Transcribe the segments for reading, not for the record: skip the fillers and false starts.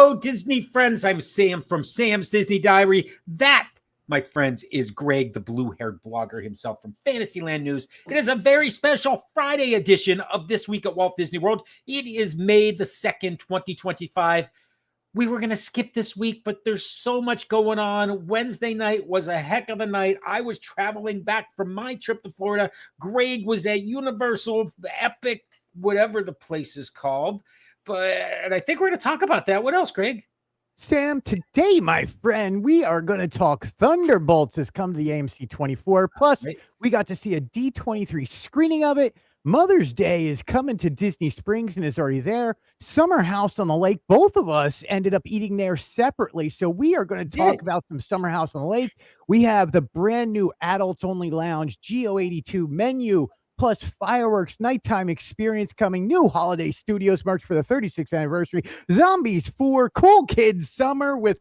Hello, Disney friends. I'm Sam from Sam's Disney Diary. That, my friends, is Greg, the blue-haired blogger himself from Fantasyland News. It is a very special Friday edition of This Week at Walt Disney World. It is May the 2nd, 2025. We were going to skip this week, but there's so much going on. Wednesday night was a heck of a night. I was traveling back from my trip to Florida. Greg was at Universal, the Epic, whatever the place is called. And I think we're going to talk about that. What else, Greg? Sam, today, my friend, we are going to talk Thunderbolts has come to the AMC 24. Plus, we got to see a D23 screening of it. Mother's Day is coming to Disney Springs and is already there. Summer House on the Lake. Both of us ended up eating there separately. So we are going to talk about some Summer House on the Lake. We have the brand new adults only lounge, GO82 menu, plus fireworks, nighttime experience coming, new holiday studios merch for the 36th anniversary, Zombies 4, Cool Kids Summer with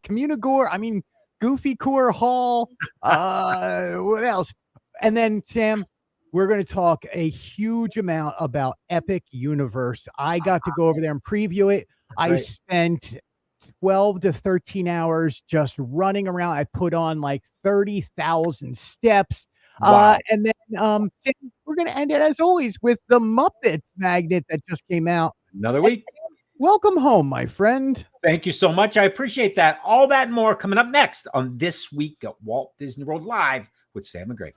Goofy Core Hall. What else? And then, Sam, we're going to talk a huge amount about Epic Universe. I got to go over there and preview it. I spent 12 to 13 hours just running around. I put on like 30,000 steps. Wow. And then we're going to end it, as always, with the Muppets magnet that just came out. Another week. Welcome home, my friend. Thank you so much. I appreciate that. All that and more coming up next on This Week at Walt Disney World Live with Sam and Greg.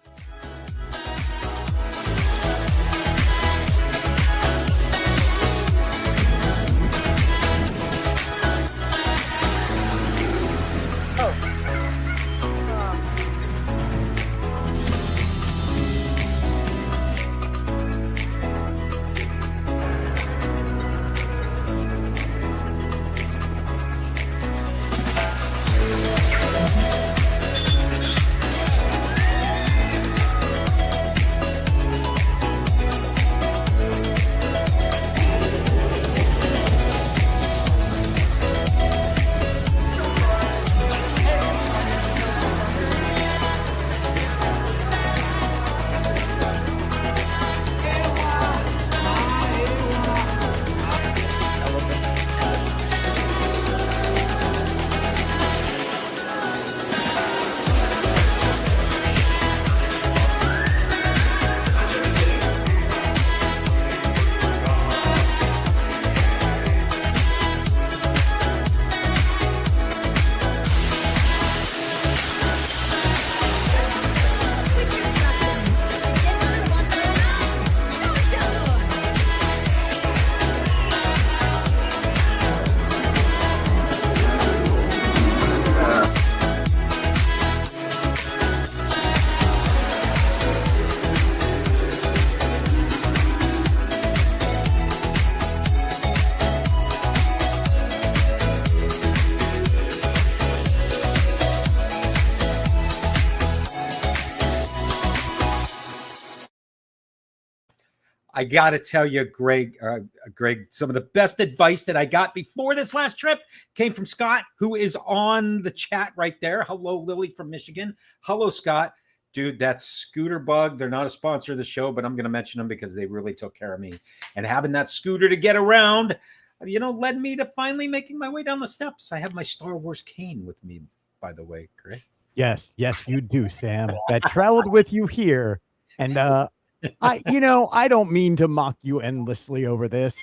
I got to tell you, Greg, some of the best advice that I got before this last trip came from Scott, who is on the chat right there. Hello, Lily from Michigan. Hello, Scott. Dude, that's Scooter Bug. They're not a sponsor of the show, but I'm going to mention them because they really took care of me. And having that scooter to get around, led me to finally making my way down the steps. I have my Star Wars cane with me, by the way, Greg. Yes, you do, Sam. That traveled with you here. And, I don't mean to mock you endlessly over this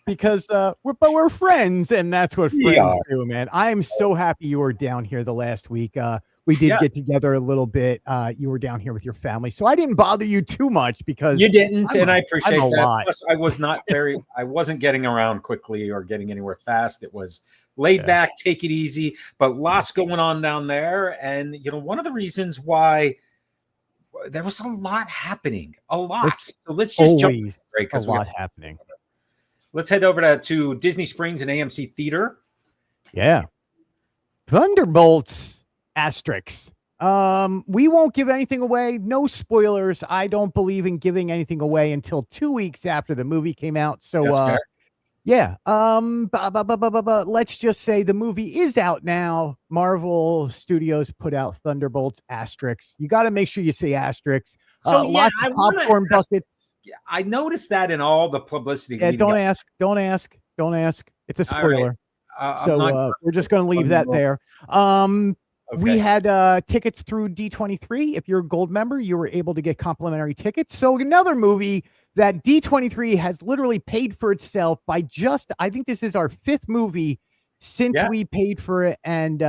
because we're friends, and that's what friends do, man. I am so happy you were down here the last week. We did get together a little bit. You were down here with your family, so I didn't bother you too much because you didn't, and I appreciate that. Plus, I wasn't getting around quickly or getting anywhere fast. It was laid back, take it easy, but lots going on down there. And one of the reasons why there was a lot happening, so let's just jump in, a lot happening. Let's head over to Disney Springs and AMC Theater. Yeah, Thunderbolts asterisks. We won't give anything away. No spoilers. I don't believe in giving anything away until 2 weeks after the movie came out. So yeah. Let's just say the movie is out now. Marvel Studios put out Thunderbolts asterisks. You got to make sure you say asterisks. So lots of popcorn buckets. I noticed that in all the publicity. Yeah, don't ask. It's a spoiler. So we're just going to leave that there. We had tickets through D23. If you're a gold member, you were able to get complimentary tickets. So another movie that D23 has literally paid for itself by I think this is our 5th movie since we paid for it. And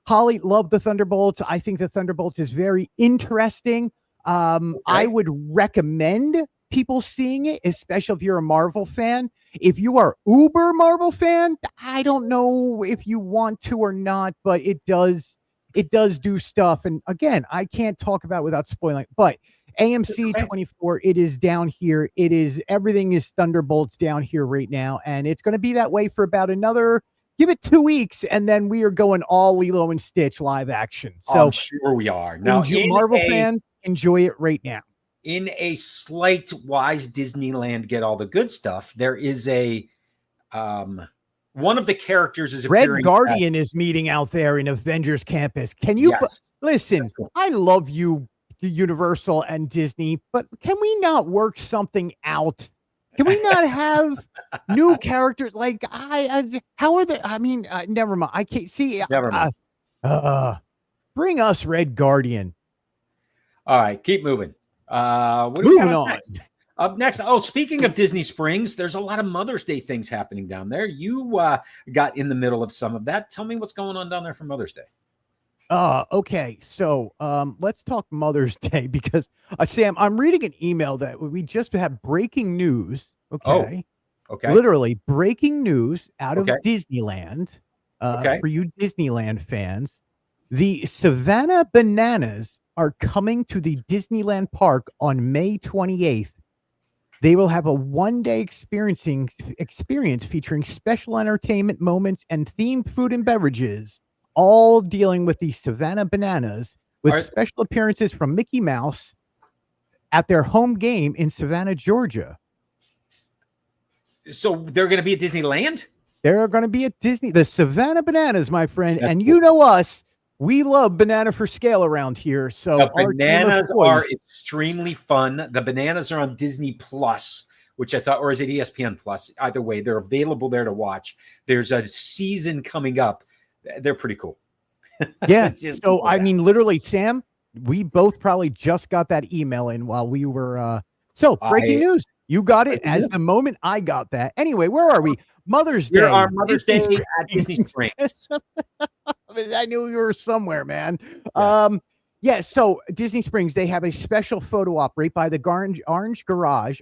Holly loved the Thunderbolts. I think the Thunderbolts is very interesting. I would recommend people seeing it, especially if you're a Marvel fan. If you are uber Marvel fan, I don't know if you want to or not, but it does do stuff. And again, I can't talk about it without spoiling, but AMC 24, it is down here. Everything is Thunderbolts down here right now. And it's going to be that way for about give it 2 weeks. And then we are going all Lilo and Stitch live action. So I'm sure we are. Now, Marvel fans, enjoy it right now. In a slight wise Disneyland get all the good stuff, there is a one of the characters is Red Guardian is meeting out there in Avengers Campus. Can you listen? I love you, Universal and Disney, but can we not work something out? Can we not have new characters? Like how are they? I mean, never mind. I can't see. Never mind. Bring us Red Guardian. All right, keep moving. What do we got up next? Up next, speaking of Disney Springs, there's a lot of Mother's Day things happening down there. You got in the middle of some of that. Tell me what's going on down there for Mother's Day. Okay, so let's talk Mother's Day because Sam, I'm reading an email that we just had breaking news. Okay, literally breaking news out of Disneyland. For you Disneyland fans, the Savannah Bananas are coming to the Disneyland Park on May 28th. They will have a one-day experience featuring special entertainment moments and themed food and beverages, all dealing with the Savannah Bananas, with special appearances from Mickey Mouse at their home game in Savannah, Georgia. So they're going to be at Disneyland? They're going to be at Disney. The Savannah Bananas, my friend. That's cool. You know us. We love banana for scale around here. So the bananas are extremely fun. The bananas are on Disney Plus, which I thought, or is it ESPN Plus? Either way, they're available there to watch. There's a season coming up. They're pretty cool. Yeah. So, I mean, literally, Sam, we both probably just got that email in while we were. Breaking news. You got it as the moment I got that. Anyway, where are we? Mother's Day. Our Mother's Day at Disney Springs. I knew you were somewhere, man. Yes. So Disney Springs, they have a special photo op right by the Orange Garage,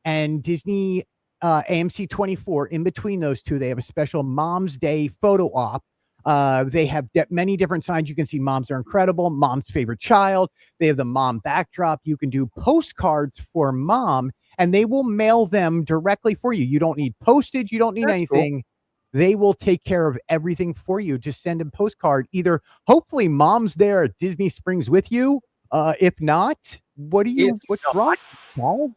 and Disney AMC 24. In between those two, they have a special Mom's Day photo op. They have many different signs. You can see Moms Are Incredible, Mom's Favorite Child. They have the mom backdrop. You can do postcards for mom, and they will mail them directly for you. You don't need postage. You don't need anything. Cool. They will take care of everything for you. Just send a postcard. Hopefully mom's there at Disney Springs with you. If not, what's wrong, Paul?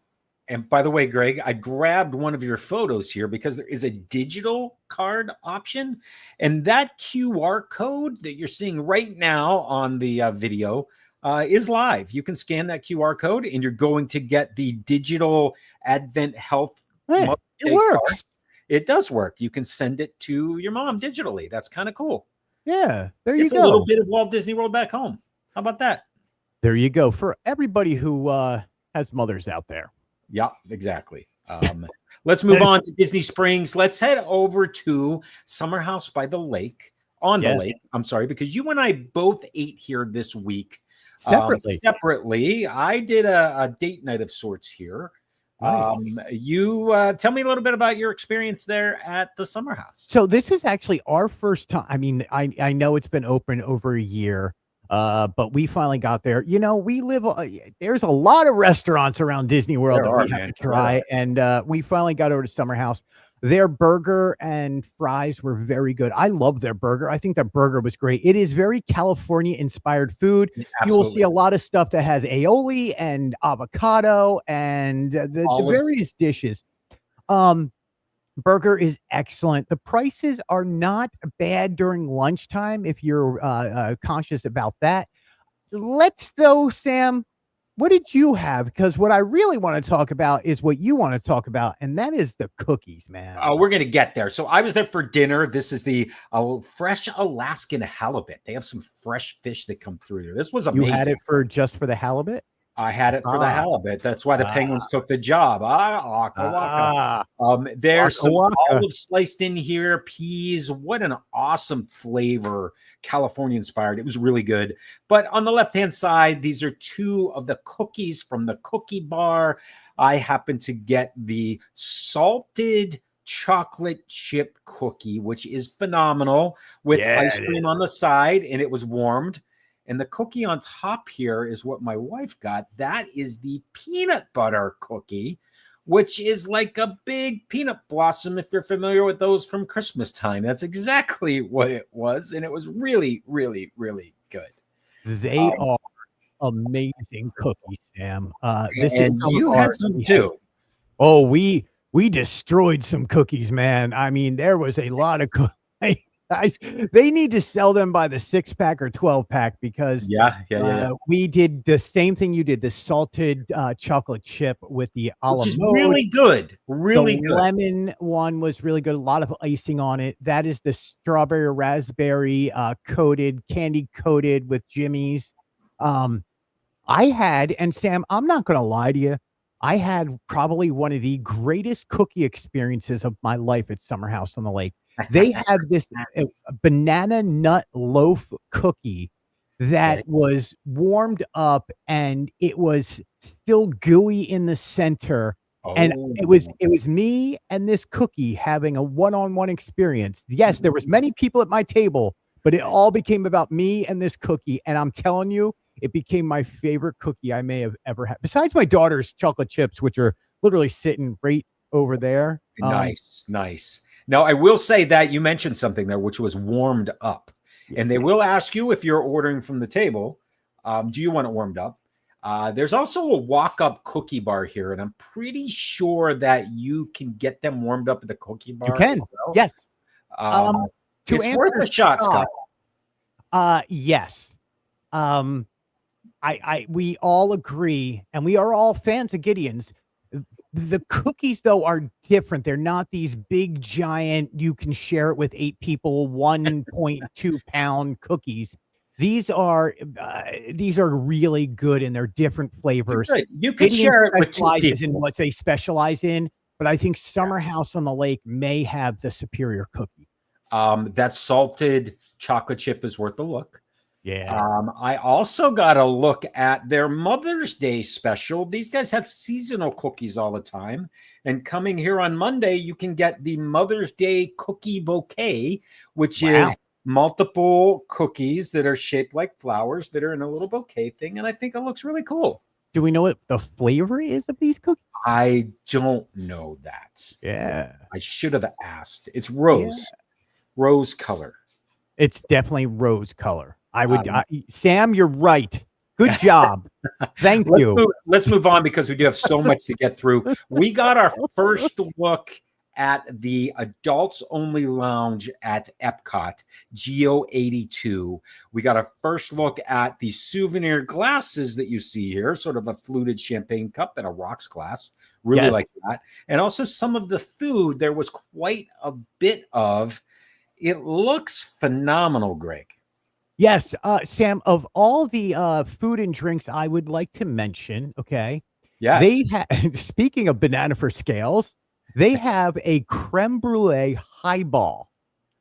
And by the way, Greg, I grabbed one of your photos here because there is a digital card option. And that QR code that you're seeing right now on the video is live. You can scan that QR code and you're going to get the digital Advent Health. Hey, it works. Card. It does work. You can send it to your mom digitally. That's kind of cool. Yeah, there you go. It's a little bit of Walt Disney World back home. How about that? There you go. For everybody who has mothers out there. Yeah, exactly. Let's move on to Disney Springs. Let's head over to Summer House by the Lake, the lake. I'm sorry, because you and I both ate here this week. Separately. I did a date night of sorts here. Nice. You tell me a little bit about your experience there at the Summer House. So this is actually our first time. I mean, I know it's been open over a year, but we finally got there. You know, there's a lot of restaurants around Disney World that we have to try, and we finally got over to Summer House. Their burger and fries were very good. I love their burger. I think their burger was great. It is very California-inspired food. Absolutely. You will see a lot of stuff that has aioli and avocado and the various dishes. Burger is excellent. The prices are not bad during lunchtime if you're conscious about that. Sam, what did you have? Because what I really want to talk about is what you want to talk about, and that is the cookies, man. Oh, we're going to get there. So I was there for dinner. This is the fresh Alaskan halibut. They have some fresh fish that come through there. This was amazing. You had it for just for the halibut? I had it for the halibut. That's why the Penguins took the job. There's some olive sliced in here, peas. What an awesome flavor, California inspired. It was really good. But on the left-hand side, these are two of the cookies from the cookie bar. I happen to get the salted chocolate chip cookie, which is phenomenal, with ice cream on the side, and it was warmed. And the cookie on top here is what my wife got. That is the peanut butter cookie, which is like a big peanut blossom, if you're familiar with those from Christmas time. That's exactly what it was. And it was really, really, really good. They are amazing cookies, Sam. You had some too. Oh, we destroyed some cookies, man. I mean, there was a lot of cookies. They need to sell them by the 6-pack or 12-pack because we did the same thing you did, the salted chocolate chip with the olive, which is really good. Really the good. Lemon one was really good. A lot of icing on it. That is the strawberry raspberry candy coated with Jimmy's. I had, and Sam, I'm not going to lie to you, I had probably one of the greatest cookie experiences of my life at Summer House on the Lake. They have this banana nut loaf cookie that was warmed up and it was still gooey in the center. And it was me and this cookie having a one-on-one experience. Yes, there was many people at my table, but it all became about me and this cookie. And I'm telling you, it became my favorite cookie I may have ever had. Besides my daughter's chocolate chips, which are literally sitting right over there. Nice. Now, I will say that you mentioned something there, which was warmed up. And they will ask you if you're ordering from the table, do you want it warmed up? There's also a walk-up cookie bar here, and I'm pretty sure that you can get them warmed up at the cookie bar. You can, yes. It's worth a shot, Scott. Yes. We all agree, and we are all fans of Gideon's. The cookies, though, are different. They're not these big, giant, you can share it with 8 people, 1.2 pound cookies. These are really good, and they're different flavors. You can share it with 2 people. In what they specialize in, but I think Summer House on the Lake may have the superior cookie. That salted chocolate chip is worth a look. Yeah. I also got a look at their Mother's Day special. These guys have seasonal cookies all the time. And coming here on Monday, you can get the Mother's Day cookie bouquet, which is multiple cookies that are shaped like flowers that are in a little bouquet thing. And I think it looks really cool. Do we know what the flavor is of these cookies? I don't know that. Yeah. I should have asked. It's rose. Yeah. Rose color. It's definitely rose color. Sam, you're right. Good job. Thank you. Let's move on because we do have so much to get through. We got our first look at the adults only lounge at Epcot, Geo 82. We got a first look at the souvenir glasses that you see here, sort of a fluted champagne cup and a rocks glass. Really like that. And also some of the food, there was quite a bit of. It looks phenomenal, Greg. Yes, Sam, of all the food and drinks I would like to mention, okay? Yes. They have, speaking of banana for scales, they have a creme brulee highball.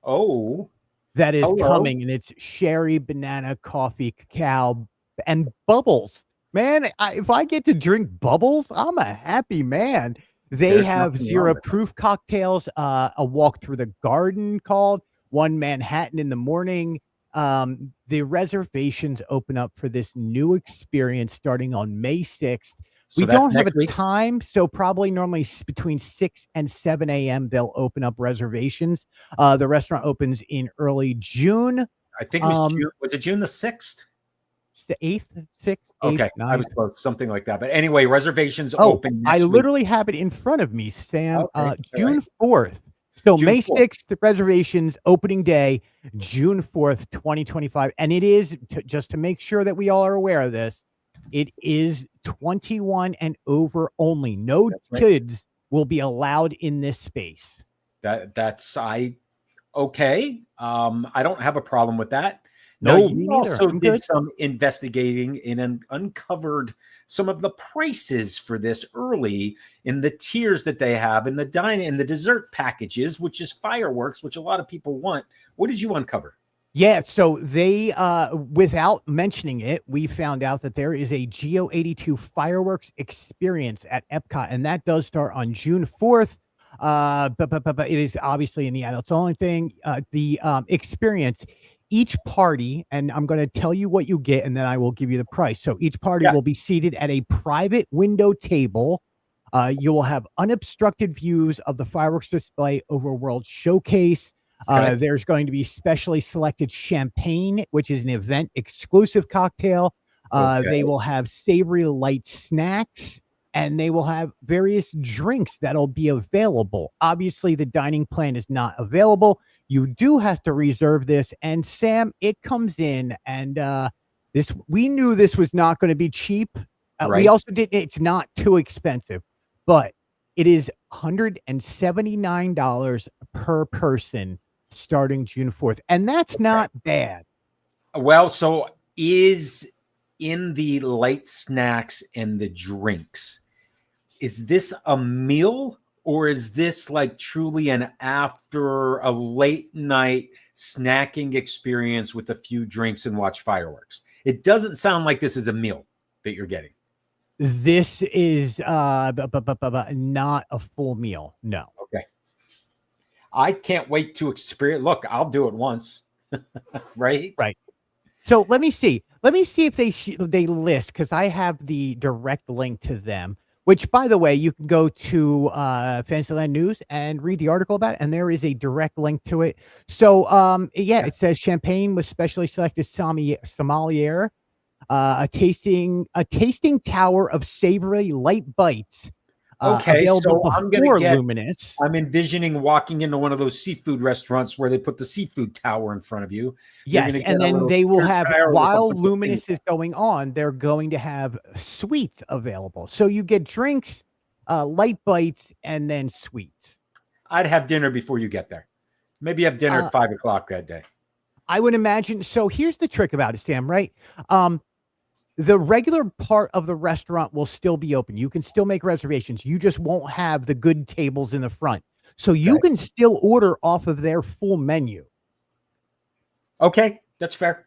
Oh. That is coming, and it's sherry, banana, coffee, cacao, and bubbles. Man, if I get to drink bubbles, I'm a happy man. They have zero-proof cocktails, a walk through the garden called One Manhattan in the Morning. The reservations open up for this new experience starting on May 6th. So we don't have a time, so probably normally between 6 and 7 a.m. they'll open up reservations. The restaurant opens in early June. I think it was June. Was it June the 6th? The 8th, 6th. Okay, 8th, I was close, something like that. But anyway, reservations open next week. Literally have it in front of me, Sam. June 4th. So May 6th, reservations, opening day, June 4th, 2025. And it is, just to make sure that we all are aware of this, It is 21 and over only. No Right. kids will be allowed in this space. Okay. I don't have a problem with that. Now, No, me you neither. also I'm did good. some investigating and uncovered some of the prices for this early in the tiers that they have in the the dessert packages, which is fireworks, which a lot of people want. What did you uncover? Yeah, so they without mentioning it, we found out that there is a Geo 82 fireworks experience at Epcot, and that does start on June 4th. But it is obviously in the adults only thing. The experience, each party, and I'm going to tell you what you get, and then I will give you the price. So each party Yeah. will be seated at a private window table. You will have unobstructed views of the fireworks display over World Showcase. Okay. There's going to be specially selected champagne, which is an event exclusive cocktail. Okay. They will have savory light snacks, and they will have various drinks that'll be available. Obviously, the dining plan is not available. You do have to reserve this. And Sam, it comes in, and we knew this was not going to be cheap. We Right. also did. It's not too expensive, but it is $179 per person starting June 4th. And that's not bad. Well, so is in the light snacks and the drinks, is this a meal or is this like truly an after a late night snacking experience with a few drinks and watch fireworks? It doesn't sound like this is a meal that you're getting. This is not a full meal. No. Okay. I can't wait to experience. Look, I'll do it once. Right. So let me see if they list, because I have the direct link to them, which, by the way, you can go to Fantasyland News and read the article about it, and there is a direct link to it. So it says champagne with specially selected sommelier, a tasting tower of savory light bites. Okay, so I'm before Luminous. I'm envisioning walking into one of those seafood restaurants where they put the seafood tower in front of you. Yes, and then they will have, while Luminous is going on, they're going to have sweets available. So you get drinks, light bites, and then sweets. I'd have dinner before you get there. Maybe have dinner at 5 o'clock that day. I would imagine. So here's the trick about it, Sam, right? The regular part of the restaurant will still be open. You can still make reservations. You just won't have the good tables in the front. So you can still order off of their full menu. Okay, that's fair.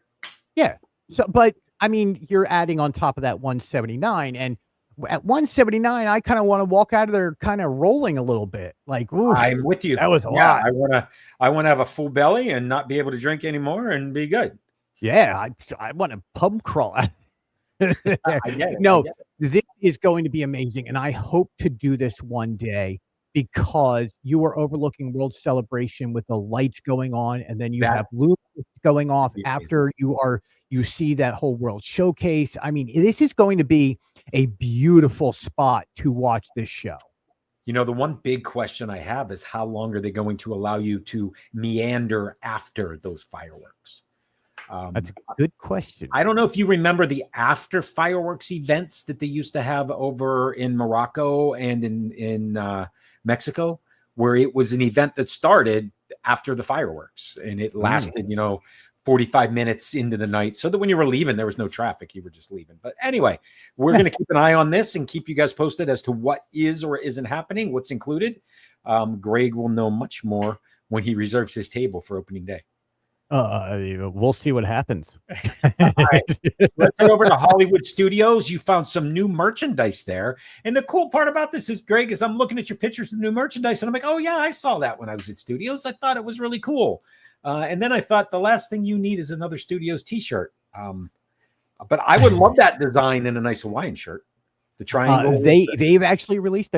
Yeah. So, but I mean, you're adding on top of that 179, and at 179, I kind of want to walk out of there kind of rolling a little bit. Like, ooh, I'm with you. That was a lot. I want to have a full belly and not be able to drink anymore and be good. Yeah, I want to pub crawl. I get it. No, this is going to be amazing, and I hope to do this one day, because you are overlooking World Celebration with the lights going on, and then you have Luminous going off after you see that whole World Showcase. I mean, this is going to be a beautiful spot to watch this show. You know, the one big question I have is how long are they going to allow you to meander after those fireworks? That's a good question. I don't know if you remember the after fireworks events that they used to have over in Morocco and in Mexico, where it was an event that started after the fireworks and it lasted, 45 minutes into the night, so that when you were leaving, there was no traffic. You were just leaving. But anyway, we're going to keep an eye on this and keep you guys posted as to what is or isn't happening, what's included. Greg will know much more when he reserves his table for opening day. We'll see what happens. All right. Let's head over to Hollywood Studios. You found some new merchandise there. And the cool part about this is, Greg, is I'm looking at your pictures of new merchandise and I'm like, oh yeah, I saw that when I was at Studios. I thought it was really cool. And then I thought the last thing you need is another Studios t-shirt. But I would love that design in a nice Hawaiian shirt. The triangle. They've actually released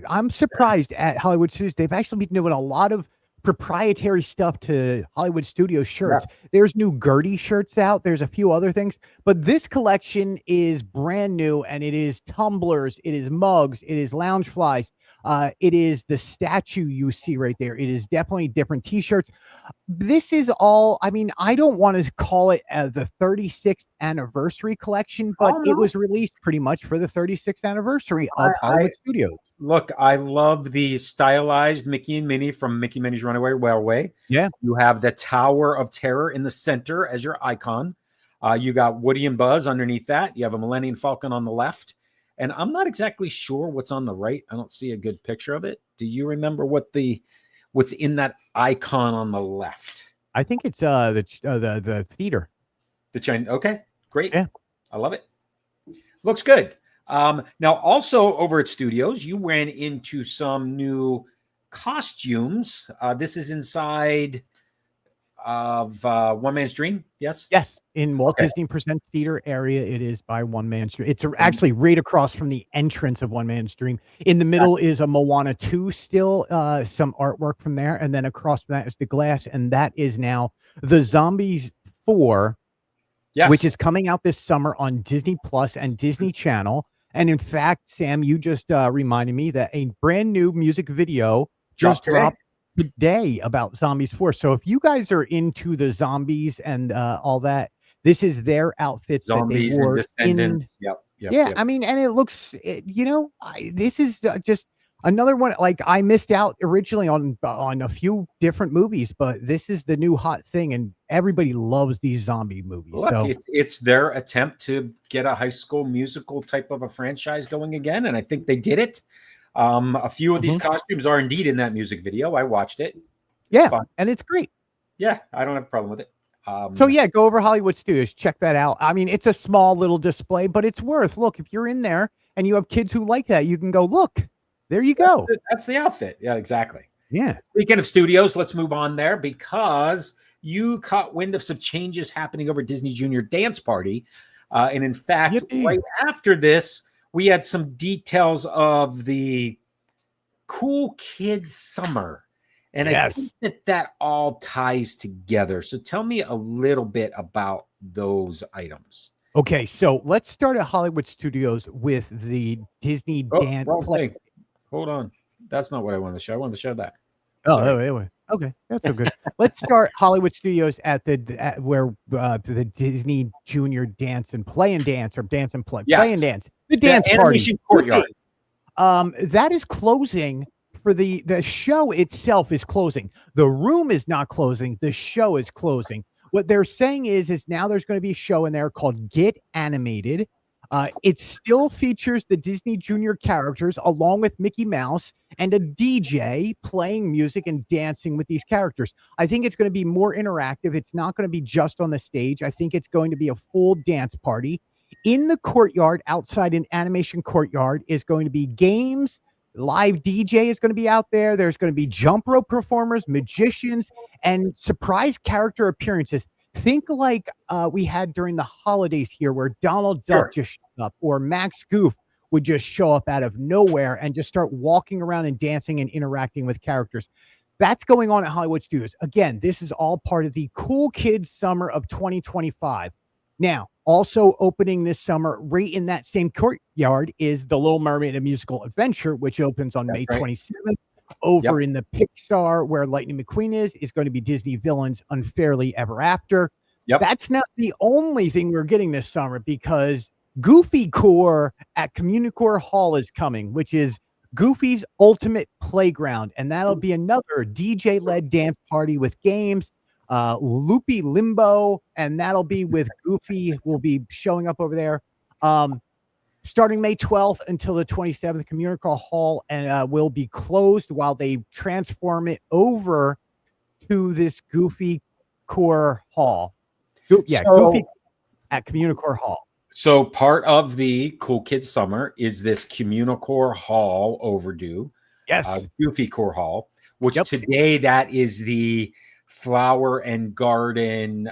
I'm surprised at Hollywood Studios. They've actually been doing a lot of proprietary stuff to Hollywood Studios shirts. Yeah. There's new Gertie shirts out. There's a few other things, but this collection is brand new, and it is tumblers, it is mugs, it is lounge flies. It is the statue you see right there. It is definitely different t-shirts. This is all, I mean, I don't want to call it the 36th anniversary collection, but Oh, it no. was released pretty much for the 36th anniversary of Hollywood Studios. Look, I love the stylized Mickey and Minnie from Mickey and Minnie's Runaway Railway. Yeah. You have the Tower of Terror in the center as your icon. You got Woody and Buzz underneath that. You have a Millennium Falcon on the left. And I'm not exactly sure what's on the right. I don't see a good picture of it. Do you remember what's in that icon on the left? I think it's the theater. The China. Okay, great. Yeah. I love it. Looks good. Now, also over at Studios, you ran into some new costumes. This is inside of One Man's Dream. Yes. Yes. In Walt Disney Presents Theater area, it is by One Man's Dream. It's actually right across from the entrance of One Man's Dream. In the middle is a Moana 2 still, some artwork from there. And then across from that is the glass. And that is now the Zombies 4, which is coming out this summer on Disney Plus and Disney Channel. And in fact, Sam, you just reminded me that a brand new music video just dropped today about Zombies 4. So if you guys are into the zombies and all that, this is their outfits Zombies that they wore and Descendants. Yep. I mean, and it looks, this is just another one. Like, I missed out originally on a few different movies, but this is the new hot thing, and everybody loves these zombie movies. Look, so it's their attempt to get a High School Musical type of a franchise going again, and I think they did it. A few of these costumes are indeed in that music video. I watched it. And it's great. Yeah, I don't have a problem with it. So yeah, go over Hollywood Studios, check that out. I mean, it's a small little display, but it's worth. Look, if you're in there and you have kids who like that, you can go, look, there you go. That's the outfit. Yeah, exactly. Yeah. Speaking of studios, let's move on there because you caught wind of some changes happening over Disney Junior Dance Party. And in fact, right after this, we had some details of the Cool Kids Summer. And I think that all ties together. So tell me a little bit about those items. Okay, so let's start at Hollywood Studios with the Disney Dance Play. Hold on. That's not what I wanted to show. I wanted to show that. Okay, that's so good. Let's start Hollywood Studios at where the Disney Junior Dance and Play and Dance, or Dance and Play, Play and Dance, the dance party courtyard. That is closing. For the show itself is closing. The room is not closing. The show is closing. What they're saying is now there's going to be a show in there called Get Animated. It still features the Disney Junior characters along with Mickey Mouse and a DJ playing music and dancing with these characters. I think it's going to be more interactive. It's not going to be just on the stage. I think it's going to be a full dance party. In the courtyard, outside an animation courtyard, is going to be games. Live DJ is going to be out there. There's going to be jump rope performers, magicians, and surprise character appearances. Think like we had during the holidays here, where Donald Duck just showed up, or Max Goof would just show up out of nowhere and just start walking around and dancing and interacting with characters. That's going on at Hollywood Studios. Again, this is all part of the Cool Kids Summer of 2025. Now, also opening this summer, right in that same courtyard, is The Little Mermaid: A Musical Adventure, which opens on May 27th. Over in the Pixar, where Lightning McQueen is going to be Disney Villains Unfairly Ever After. That's not the only thing we're getting this summer, because Goofy Core at Communicore Hall is coming, which is Goofy's Ultimate Playground. And that'll be another DJ-led dance party with games. Loopy Limbo, and that'll be with Goofy, will be showing up over there starting May 12th until the 27th. Communicore Hall and will be closed while they transform it over to this Goofy Core Hall. Goofy at Communicore Hall. So part of the Cool Kids Summer is this Communicore Hall overdue. Goofy Core Hall, which today that is the flower and garden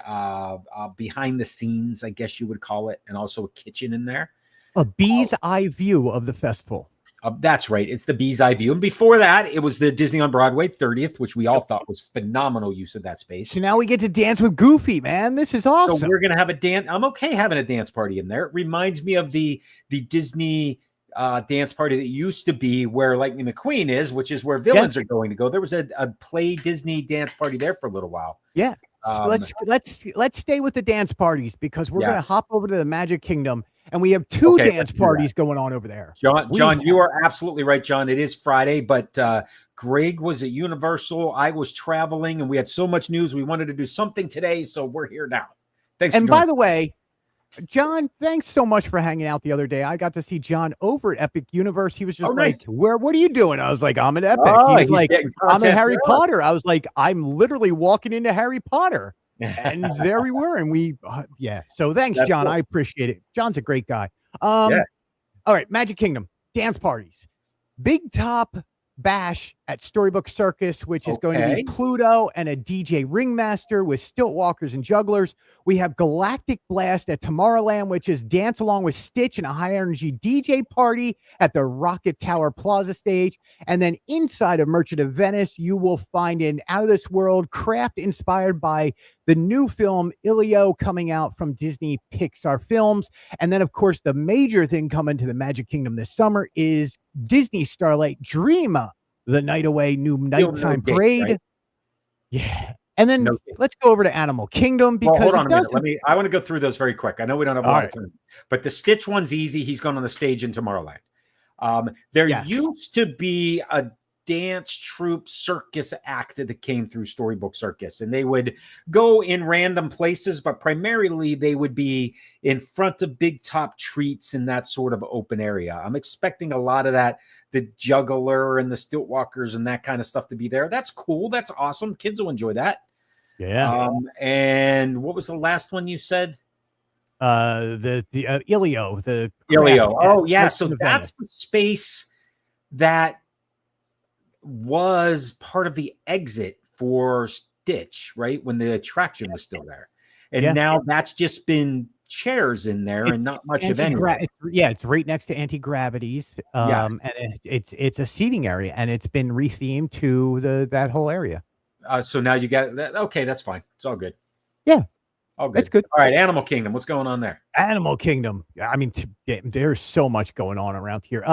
behind the scenes, I guess you would call it, and also a kitchen in there. A bee's eye view of the festival. That's right. It's the bee's eye view. And before that, it was the Disney on Broadway 30th, which we all thought was phenomenal use of that space. So now we get to dance with Goofy, man. This is awesome. So we're going to have a dance. I'm okay having a dance party in there. It reminds me of the Disney dance party that used to be where Lightning McQueen is, which is where villains are going to go. There was a Play Disney dance party there for a little while. Yeah. So let's stay with the dance parties because we're going to hop over to the Magic Kingdom, and we have two dance parties going on over there. John, you are absolutely right, John. It is Friday, but Greg was at Universal. I was traveling, and we had so much news. We wanted to do something today, so we're here now. Thanks. And by the way, John, thanks so much for hanging out the other day. I got to see John over at Epic Universe. He was just like, what are you doing? I was like, I'm at Epic. He was like, I'm at Harry Potter. I was like, I'm literally walking into Harry Potter. And there we were. And we, So thanks, John. Cool. I appreciate it. John's a great guy. All right. Magic Kingdom dance parties. Big Top Bash at Storybook Circus, which is going to be Pluto and a DJ Ringmaster with stilt walkers and jugglers. We have Galactic Blast at Tomorrowland, which is dance along with Stitch and a high energy DJ party at the Rocket Tower Plaza stage. And then inside of Merchant of Venice, you will find an out of this world craft inspired by the new film Ilio coming out from Disney Pixar Films. And then, of course, the major thing coming to the Magic Kingdom this summer is Disney Starlight Dream, the Night Away new nighttime parade. Right? Yeah. And then let's go over to Animal Kingdom because hold on a minute. I want to go through those very quick. I know we don't have a lot of time, but the Stitch one's easy. He's going on the stage in Tomorrowland. There used to be a dance troupe circus act that came through Storybook Circus, and they would go in random places, but primarily they would be in front of Big Top Treats in that sort of open area. I'm expecting a lot of that, the juggler and the stilt walkers and that kind of stuff to be there. That's cool. That's awesome. Kids will enjoy that. Yeah. And what was the last one you said? The Ilio, the Ilio. Oh yeah. So that's the space that was part of the exit for Stitch, right? When the attraction was still there. And now that's just been chairs in there and not much of anything. It's right next to Anti-Gravities. And it's a seating area, and it's been rethemed to that whole area. So now you got that. Okay, that's fine. It's all good. Yeah. Oh, good. That's good. All right, Animal Kingdom. What's going on there? Animal Kingdom. I mean, there's so much going on around here.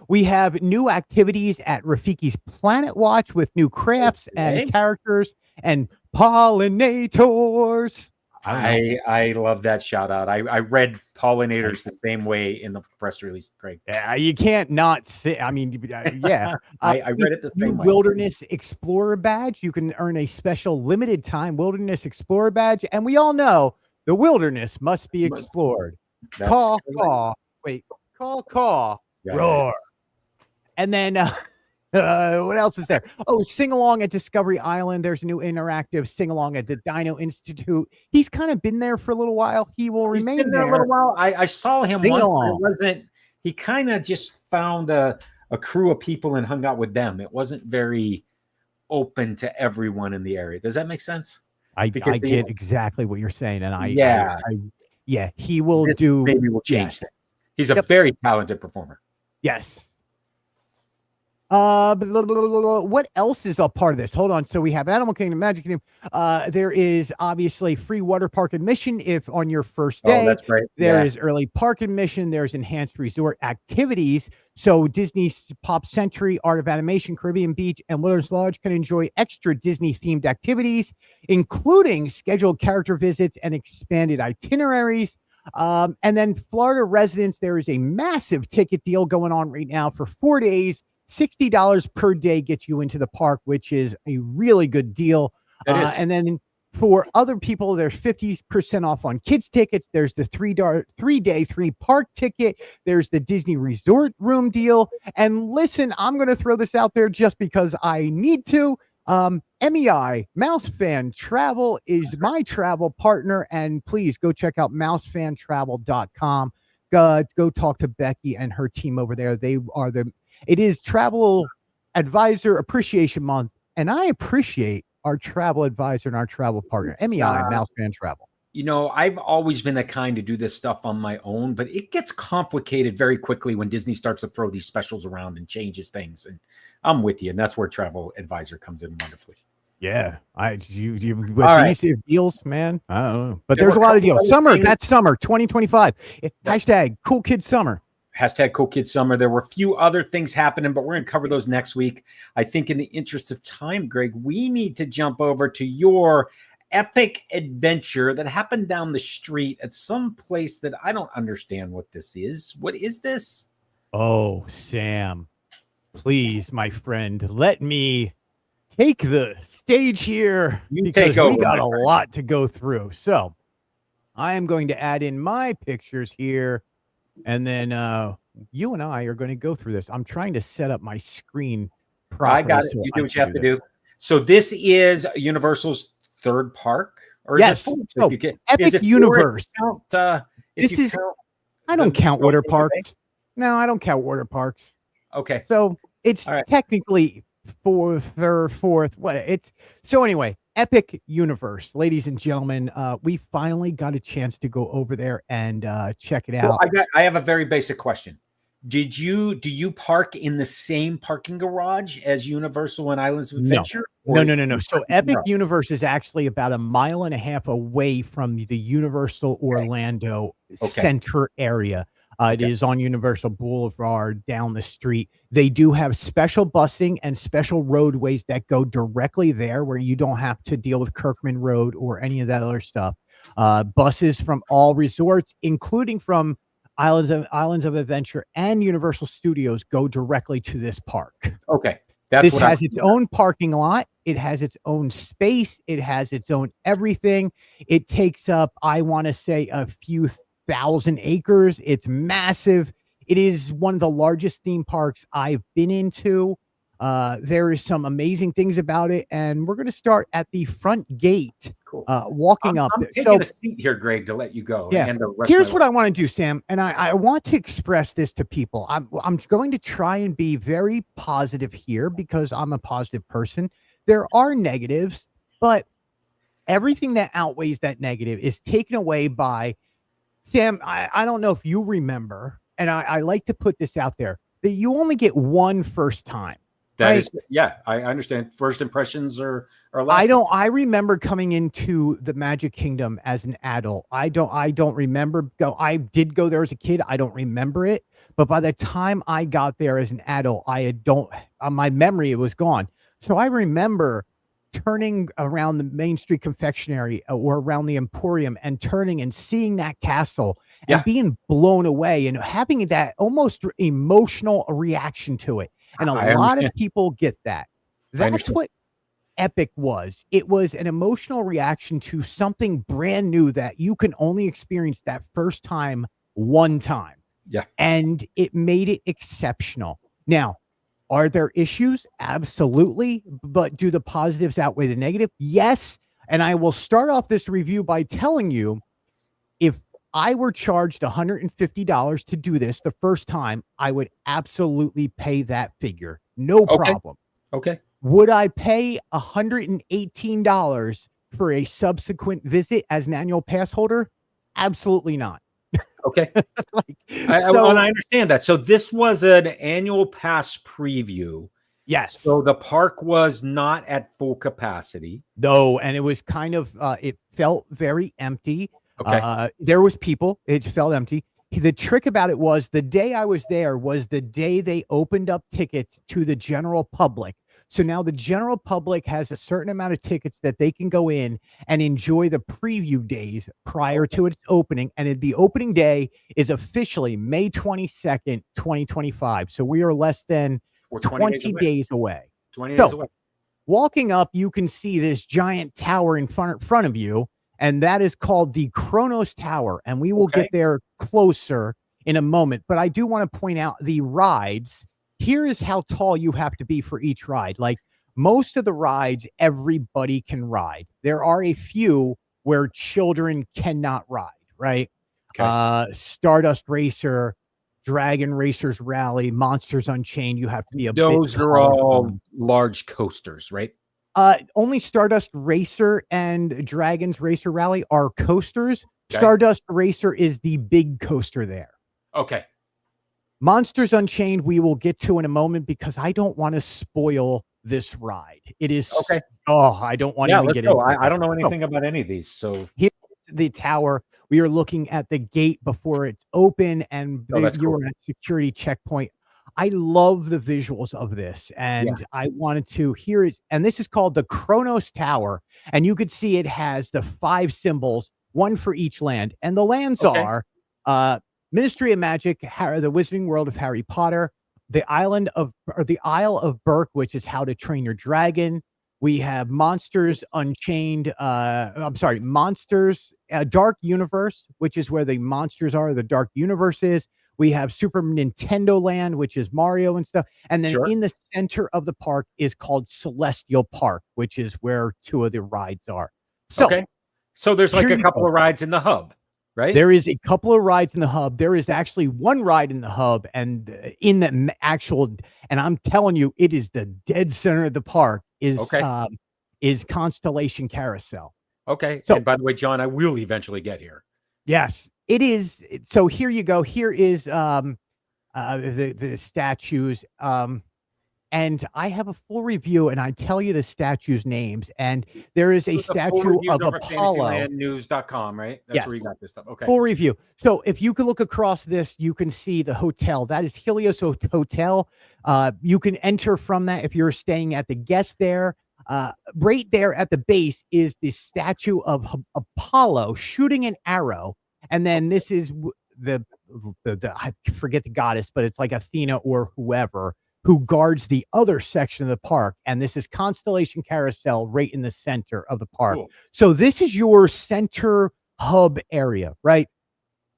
We have new activities at Rafiki's Planet Watch with new crafts and characters and pollinators. I love that shout out. I read pollinators the same way in the press release, Greg. Yeah, you can't not say. I mean, yeah. I read it the same way. Wilderness Explorer badge. You can earn a special limited time Wilderness Explorer badge, and we all know the wilderness must be explored. Caw, roar. And then what else is there? Oh, sing along at Discovery Island. There's a new interactive sing along at the Dino Institute. He's kind of been there for a little while. He will remain there a little while. I saw him once. It wasn't. He kind of just found a crew of people and hung out with them. It wasn't very open to everyone in the area. Does that make sense? I get exactly what you're saying, and he will do. Maybe we'll change things. He's a very talented performer. Yes. What else is a part of this? Hold on. So we have Animal Kingdom, Magic Kingdom. There is obviously free water park admission if on your first day. Oh, that's right. There is early park admission. There's enhanced resort activities. So Disney Pop Century, Art of Animation, Caribbean Beach, and Wilderness Lodge can enjoy extra Disney-themed activities, including scheduled character visits and expanded itineraries. And then Florida residents, there is a massive ticket deal going on right now for 4 days. $60 per day gets you into the park, which is a really good deal. And then for other people, there's 50% off on kids tickets. There's the 3-day 3-park ticket. There's the Disney Resort room deal. And listen, I'm going to throw this out there just because I need to. MEI, Mouse Fan Travel, is my travel partner. And please go check out mousefantravel.com. Go talk to Becky and her team over there. It is Travel Advisor Appreciation Month, and I appreciate our travel advisor and our travel partner, MEI, Mouse Fan Travel. You know, I've always been the kind to do this stuff on my own, but it gets complicated very quickly when Disney starts to throw these specials around and changes things. And I'm with you, and that's where Travel Advisor comes in wonderfully. Yeah, these deals, man. I don't know, but there's a lot of deals. That's summer 2025. Hashtag Cool Kid Summer. Hashtag Cool Kids Summer. There were a few other things happening, but we're going to cover those next week. I think in the interest of time, Greg, we need to jump over to your epic adventure that happened down the street at some place that I don't understand what this is. What is this? Oh, Sam, please, my friend, let me take the stage here because we got a lot to go through. So I am going to add in my pictures here, and then you and I are going to go through this. I'm trying to set up my screen properly. I got it. You do what you have to do. So this is Universal's third park? Or yes. Is it so Epic Universe. I don't count water parks. No, I don't count water parks. Okay. So it's technically fourth. What it's so anyway, Epic Universe, ladies and gentlemen. We finally got a chance to go over there and check it out. I have a very basic question. Do you park in the same parking garage as Universal and Islands of Adventure? No. So Epic Universe is actually about 1.5 miles away from the Universal Orlando center area. It is on Universal Boulevard down the street. They do have special busing and special roadways that go directly there where you don't have to deal with Kirkman Road or any of that other stuff. Buses from all resorts, including from Islands of Adventure and Universal Studios, go directly to this park. Okay. This has its own parking lot. It has its own space. It has its own everything. It takes up, I want to say, a few 1,000 acres. It's massive. It is one of the largest theme parks I've been into. There is some amazing things about it, and we're going to start at the front gate. Cool. Walking up. I'm taking a seat here, Greg, to let you go. Yeah. Here's what I want to do, Sam, and I want to express this to people. I'm going to try and be very positive here because I'm a positive person. There are negatives, but everything that outweighs that negative is taken away by Sam. I don't know if you remember, and I like to put this out there, that you only get one first time. That is, I understand. First impressions are last. I remember coming into the Magic Kingdom as an adult. I don't remember I did go there as a kid. I don't remember it. But by the time I got there as an adult, my memory was gone. So I remember turning around the Main Street Confectionery or around the Emporium and turning and seeing that castle and being blown away and having that almost emotional reaction to it. And a lot of people get that. That's what Epic was. It was an emotional reaction to something brand new that you can only experience that first time, one time. Yeah. And it made it exceptional. Now, are there issues? Absolutely. But do the positives outweigh the negative? Yes. And I will start off this review by telling you, if I were charged $150 to do this the first time, I would absolutely pay that figure. No problem. Okay. Would I pay $118 for a subsequent visit as an annual pass holder? Absolutely not. Okay. I understand that. So this was an annual pass preview. Yes. So the park was not at full capacity. No, and it was kind of, it felt very empty. Okay. There was people. It felt empty. The trick about it was the day I was there was the day they opened up tickets to the general public. So now the general public has a certain amount of tickets that they can go in and enjoy the preview days prior to its opening. And the opening day is officially May 22nd, 2025. So we are less than 20 days away. 20 days away. Walking up, you can see this giant tower in front of you. And that is called the Kronos Tower. And we will get there closer in a moment. But I do want to point out the rides. Here is how tall you have to be for each ride. Like most of the rides, everybody can ride. There are a few where children cannot ride, right? Okay. Stardust Racer, Dragon Racers Rally, Monsters Unchained. You have to be Those are all large coasters, right? Only Stardust Racer and Dragons Racer Rally are coasters. Okay. Stardust Racer is the big coaster there. Okay. Monsters Unchained, we will get to in a moment because I don't want to spoil this ride. It is okay. Oh, I don't want to get into it. I don't know anything about any of these. So here's the tower. We are looking at the gate before it's open, and that's you cool. were at security checkpoint. I love the visuals of this, and I wanted to hear it. And this is called the Kronos Tower, and you could see it has the 5 symbols, one for each land, and the lands are Ministry of Magic, the Wizarding World of Harry Potter, the Isle of Berk, which is How to Train Your Dragon. We have Monsters Unchained. Monsters Dark Universe, which is where the monsters are. The Dark Universe is. We have Super Nintendo Land, which is Mario and stuff. And then in the center of the park is called Celestial Park, which is where 2 of the rides are. So there's like a couple of rides in the hub, right? There is a couple of rides in the hub. There is actually one ride in the hub, and in the actual, and I'm telling you, it is the dead center of the park is Constellation Carousel. Okay. So, and by the way, John, I will eventually get here. Yes, it is. So here you go. Here is the statues. And I have a full review, and I tell you the statues' names. And there is a statue of Apollo. FantasylandNews.com, right? That's where you got this stuff. Okay. Full review. So if you can look across this, you can see the hotel. That is Helios Hotel. You can enter from that if you're staying at the guest there. Right there at the base is the statue of Apollo shooting an arrow. And then this is the I forget the goddess, but it's like Athena or whoever, who guards the other section of the park. And this is Constellation Carousel right in the center of the park. Cool. So this is your center hub area, right?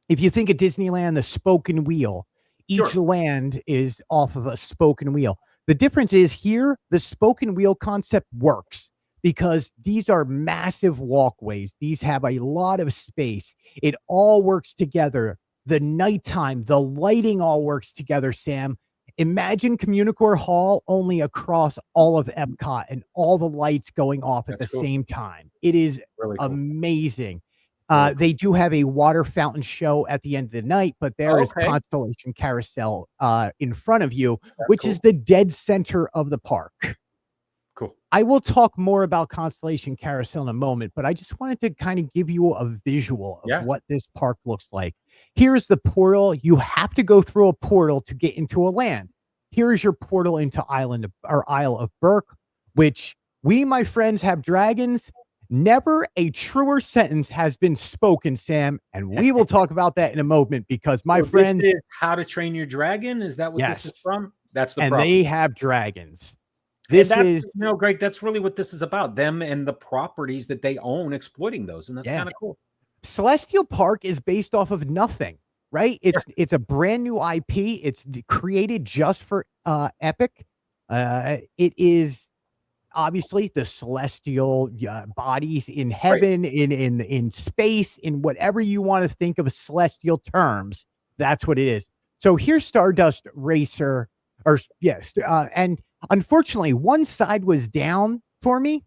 If you think of Disneyland, the spoken wheel, each land is off of a spoken wheel. The difference is here, the spoken wheel concept works because these are massive walkways. These have a lot of space. It all works together. The nighttime, the lighting all works together, Sam. Imagine Communicore Hall only across all of Epcot and all the lights going off at the same time. It is really amazing. They do have a water fountain show at the end of the night, but there is Constellation Carousel in front of you, which is the dead center of the park. Cool. I will talk more about Constellation Carousel in a moment, but I just wanted to kind of give you a visual of what this park looks like. Here's the portal. You have to go through a portal to get into a land. Here is your portal into Isle of Berk, which we, my friends, have dragons. Never a truer sentence has been spoken, Sam, and we will talk about that in a moment because my friend, this is How to Train Your Dragon. Is that what this is from? That's the problem. They have dragons. This is, Greg, that's really what this is about. Them and the properties that they own, exploiting those, and that's kind of cool. Celestial Park is based off of nothing, right? It's a brand new IP. It's created just for Epic. It is obviously the celestial bodies in heaven, in space, in whatever you want to think of celestial terms. That's what it is. So here's Stardust Racer, and unfortunately, one side was down for me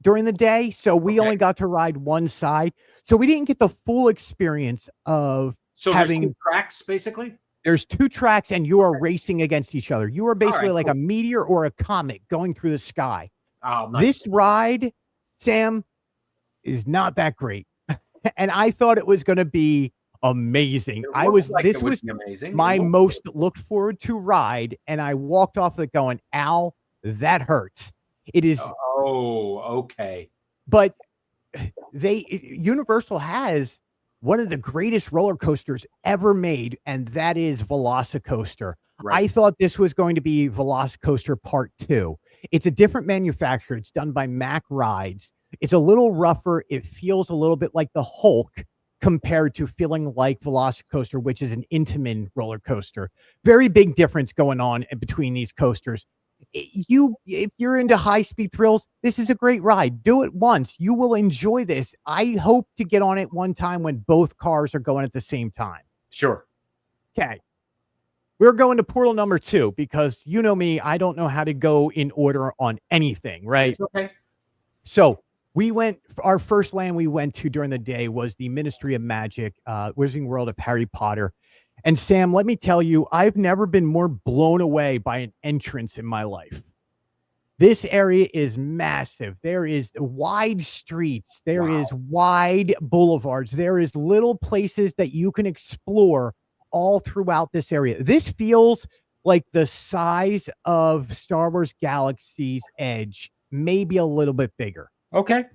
during the day, so we only got to ride one side. So we didn't get the full experience of having there's 2 tracks, basically. There's 2 tracks, and you are racing against each other. You are basically like a meteor or a comet going through the sky. Oh, nice. This ride, Sam, is not that great, and I thought it was going to be amazing. This was amazing. My most looked forward to ride, and I walked off it going, "Ow, that hurts." It is. Oh, okay. But Universal has one of the greatest roller coasters ever made, and that is Velocicoaster. Right. I thought this was going to be Velocicoaster Part 2. It's a different manufacturer. It's done by Mack Rides. It's a little rougher. It feels a little bit like the Hulk compared to feeling like Velocicoaster, which is an Intamin roller coaster. Very big difference going on between these coasters. If you're into high-speed thrills, this is a great ride. Do it once. You will enjoy this. I hope to get on it one time when both cars are going at the same time. Sure. Okay. We're going to portal number 2 because you know me, I don't know how to go in order on anything, right? It's okay. So our first land we went to during the day was the Ministry of Magic, Wizarding World of Harry Potter. And Sam, let me tell you, I've never been more blown away by an entrance in my life. This area is massive. There is wide streets. There is wide boulevards. There is little places that you can explore all throughout this area. This feels like the size of Star Wars Galaxy's Edge, maybe a little bit bigger. Okay.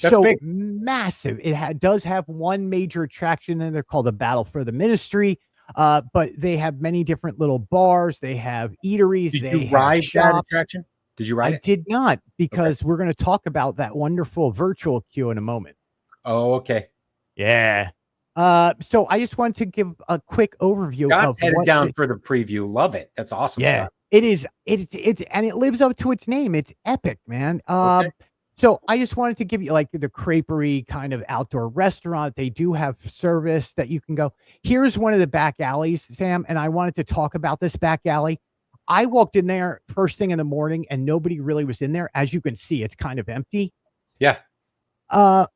That's so big. Massive. It does have one major attraction in there called the Battle for the Ministry. But they have many different little bars. They have eateries. Did they you have ride that shops. attraction? Did you ride I it? did not, because we're going to talk about that wonderful virtual queue in a moment. Oh, okay. Yeah. So I just wanted to give a quick overview Scott's of headed what down for the preview. Love it. That's awesome. Yeah, Scott. it is. It's and it lives up to its name. It's epic, man. Okay. So I just wanted to give you like the creperie kind of outdoor restaurant. They do have service that you can go. Here's one of the back alleys, Sam, and I wanted to talk about this back alley. I walked in there first thing in the morning and nobody really was in there. As you can see, it's kind of empty. Yeah. A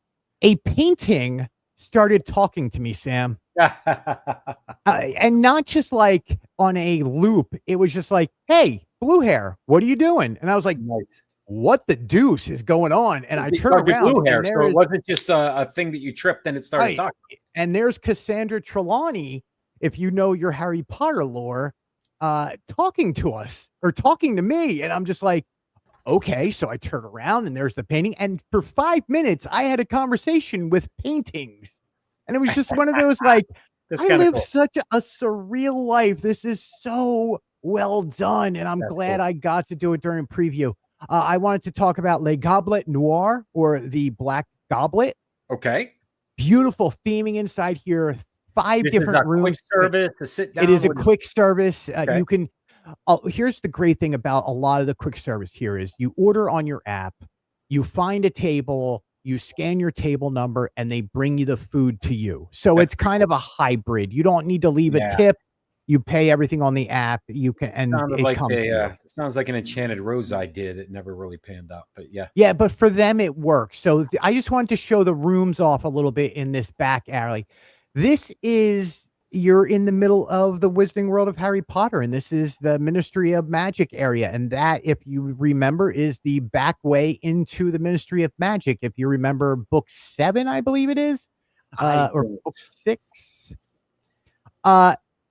painting started talking to me, Sam. And not just like on a loop. It was just like, hey, blue hair, what are you doing? And I was like, nice. What the deuce is going on? And I turned around. Blue hair, so it wasn't just a thing that you tripped and it started talking. And there's Cassandra Trelawney, if you know your Harry Potter lore, talking to us or talking to me. And I'm just like, okay. So I turn around and there's the painting. And for 5 minutes, I had a conversation with paintings. And it was just one of those like, I live such a surreal life. This is so well done. And I'm glad I got to do it during preview. I wanted to talk about Le Goblet Noir, or the Black Goblet. Okay. Beautiful theming inside here. Five different rooms. Quick service to sit down. It is a quick service. You can. Here's the great thing about a lot of the quick service here is you order on your app, you find a table, you scan your table number, and they bring you the food to you. So it's kind of a hybrid. You don't need to leave a tip. You pay everything on the app. You can, and it sounds like an Enchanted Rose idea that never really panned out. But yeah, but for them it works. So I just wanted to show the rooms off a little bit in this back alley. This is, you're in the middle of the Wizarding World of Harry Potter, and this is the Ministry of Magic area, and that, if you remember, is the back way into the Ministry of Magic. If you remember book 7, I believe it is, or book 6.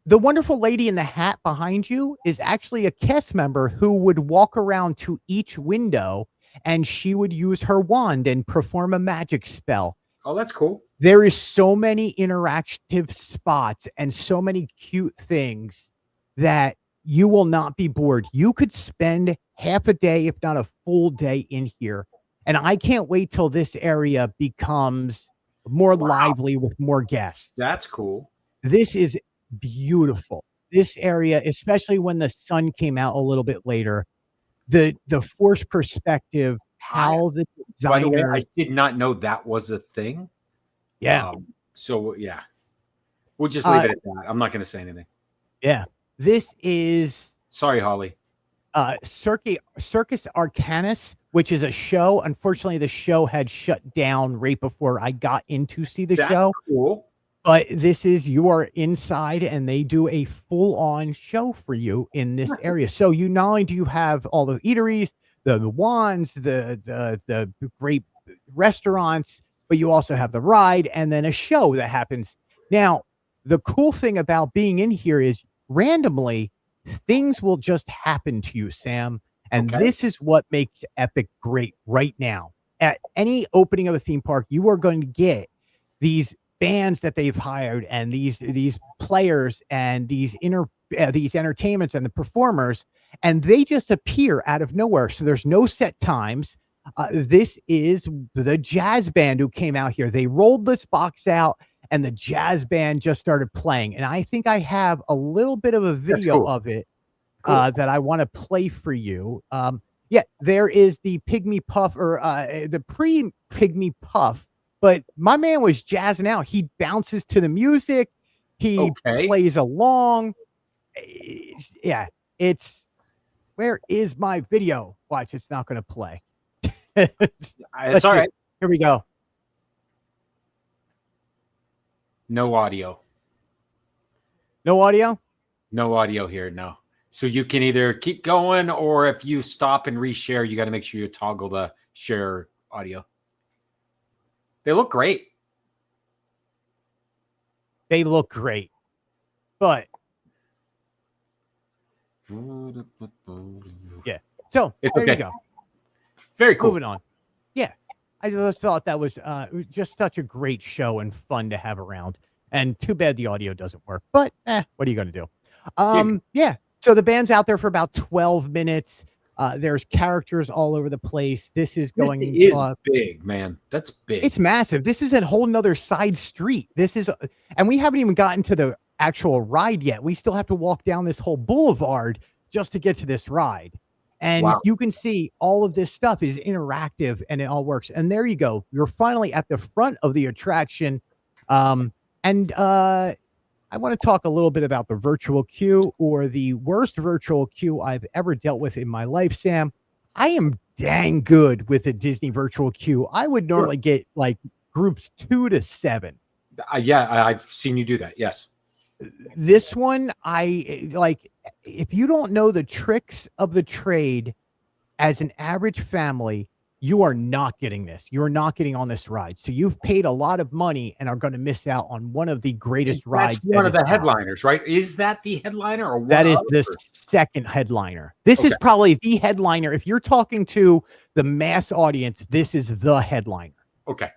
The wonderful lady in the hat behind you is actually a cast member who would walk around to each window and she would use her wand and perform a magic spell. Oh, that's cool. There is so many interactive spots and so many cute things that you will not be bored. You could spend half a day, if not a full day, in here. And I can't wait till this area becomes more lively with more guests. That's cool. This is beautiful. This area, especially when the sun came out a little bit later, the forced perspective, how the designer. By the way, I did not know that was a thing. Yeah. So yeah, we'll just leave it at that. I'm not going to say anything. Yeah. This is. Sorry, Holly. Circus Arcanus, which is a show. Unfortunately, the show had shut down right before I got in to see the show. Cool. But this is, you are inside and they do a full-on show for you in this area. So you not only do you have all the eateries, the wands, the great restaurants, but you also have the ride and then a show that happens. Now, the cool thing about being in here is randomly things will just happen to you, Sam. And this is what makes Epic great right now. At any opening of a theme park, you are going to get these bands that they've hired and these players and these entertainments and the performers, and they just appear out of nowhere. So there's no set times. This is the jazz band who came out here. They rolled this box out and the jazz band just started playing. And I think I have a little bit of a video of it that I want to play for you. Yeah, there is the Pygmy Puff, or the pre-Pygmy Puff. But my man was jazzing out. He bounces to the music. He plays along. Yeah, it's, where is my video? Watch, it's not going to play. It's all right. Here we go. No audio. No audio? No audio here, no. So you can either keep going, or if you stop and reshare, you got to make sure you toggle the share audio. They look great. They look great. But yeah. So there you go. Very cool. Moving on. Yeah. I just thought that was just such a great show and fun to have around. And too bad the audio doesn't work. But what are you going to do? Yeah. So the band's out there for about 12 minutes. There's characters all over the place. This is big, man. That's big. It's massive. This is a whole nother side street. And we haven't even gotten to the actual ride yet. We still have to walk down this whole boulevard just to get to this ride. And you can see all of this stuff is interactive and it all works. And there you go. You're finally at the front of the attraction. I want to talk a little bit about the virtual queue, or the worst virtual queue I've ever dealt with in my life, Sam. I am dang good with a Disney virtual queue. I would normally get like groups 2 to 7. I've seen you do that. Yes. This one, if you don't know the tricks of the trade as an average family, you are not getting this. You're not getting on this ride. So you've paid a lot of money and are going to miss out on one of the greatest rides. That's one of the headliners, right? Is that the headliner, or that is the second headliner? This is probably the headliner. If you're talking to the mass audience, this is the headliner. Okay.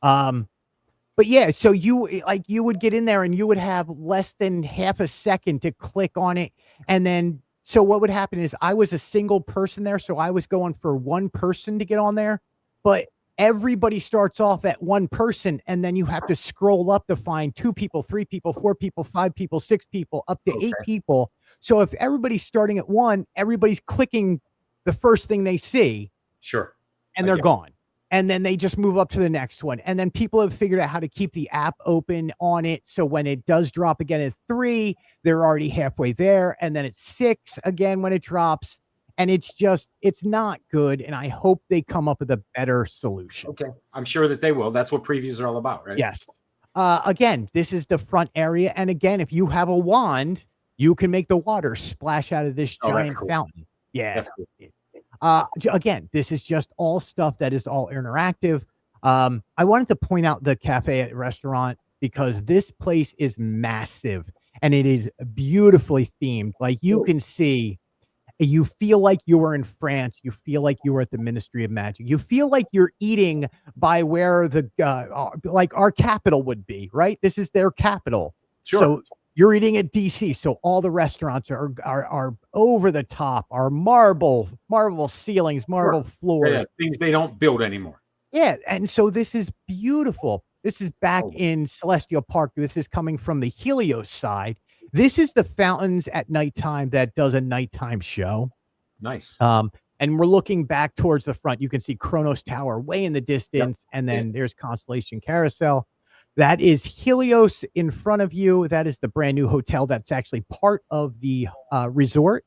But yeah, so you would get in there and you would have less than half a second to click on it, and then so what would happen is I was a single person there, so I was going for one person to get on there, but everybody starts off at one person, and then you have to scroll up to find 2 people, 3 people, 4 people, 5 people, 6 people, up to 8 people. So if everybody's starting at 1, everybody's clicking the first thing they see. Sure. And they're gone. And then they just move up to the next one. And then people have figured out how to keep the app open on it. So when it does drop again at 3, they're already halfway there. And then it's 6 again when it drops. And it's not good. And I hope they come up with a better solution. Okay. I'm sure that they will. That's what previews are all about, right? Yes. Again, this is the front area. And again, if you have a wand, you can make the water splash out of this giant fountain. Yeah. That's cool. Again, this is just all stuff that is all interactive. I wanted to point out the cafe at restaurant because this place is massive and it is beautifully themed. Like you can see, you feel like you were in France. You feel like you were at the Ministry of Magic. You feel like you're eating by where the like our capital would be, right? This is their capital. Sure. So you're eating at DC, so all the restaurants are over the top, are marble ceilings, marble floors. Things they don't build anymore. Yeah, and so this is beautiful. This is back in Celestial Park. This is coming from the Helios side. This is the fountains at nighttime that does a nighttime show. Nice. And we're looking back towards the front. You can see Kronos Tower way in the distance, and then there's Constellation Carousel. That is Helios in front of you. That is the brand new hotel that's actually part of the resort.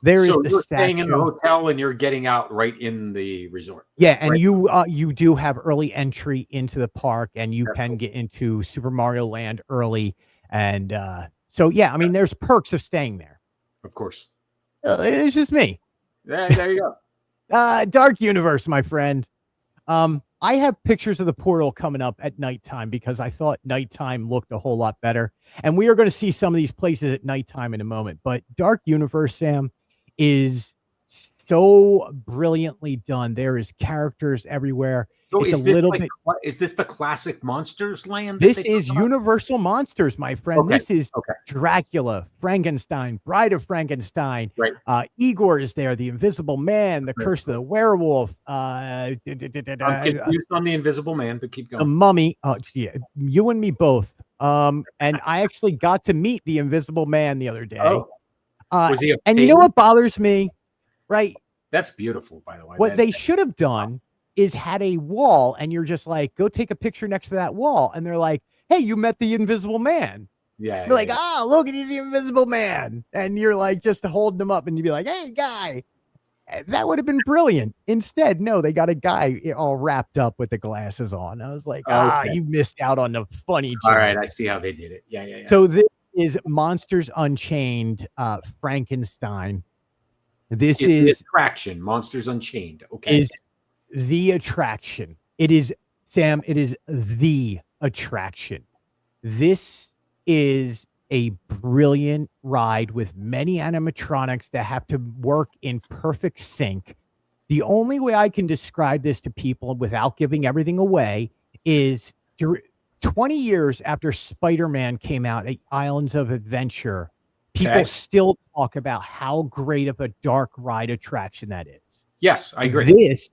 There is the you're statue. Staying in the hotel and you're getting out right in the resort. Yeah, and you do have early entry into the park, and you can get into Super Mario Land early. And so, yeah, I mean, there's perks of staying there. Of course. It's just me. Yeah, there you go. Dark Universe, my friend. I have pictures of the portal coming up at nighttime because I thought nighttime looked a whole lot better. And we are going to see some of these places at nighttime in a moment. But Dark Universe, Sam, is so brilliantly done. There is characters everywhere. So is this the classic Monsters Land? This is Universal Monsters, my friend. Okay. This is Dracula, Frankenstein, Bride of Frankenstein. Right. Igor is there, the Invisible Man, the Curse of the Werewolf. I'm confused on the Invisible Man, but keep going. The Mummy. Oh, yeah, you and me both. And I actually got to meet the Invisible Man the other day. Was he and you know what bothers me? Right. That's beautiful, by the way. What they should have done is had a wall, and you're just like, go take a picture next to that wall. And they're like, hey, you met the Invisible Man. Yeah. You're like, look at the Invisible Man. And you're like, just holding him up, and you'd be like, hey, guy. That would have been brilliant. Instead, no, they got a guy all wrapped up with the glasses on. I was like, you missed out on the funny joke. All right, I see how they did it. Yeah. So this is Monsters Unchained, Frankenstein. This It's the is attraction, Monsters Unchained. Okay. is the attraction. It is, Sam, it is the attraction. This is a brilliant ride with many animatronics that have to work in perfect sync. The only way I can describe this to people without giving everything away is 20 years after Spider-Man came out at Islands of Adventure, people still talk about how great of a dark ride attraction that is. Yes, I agree. This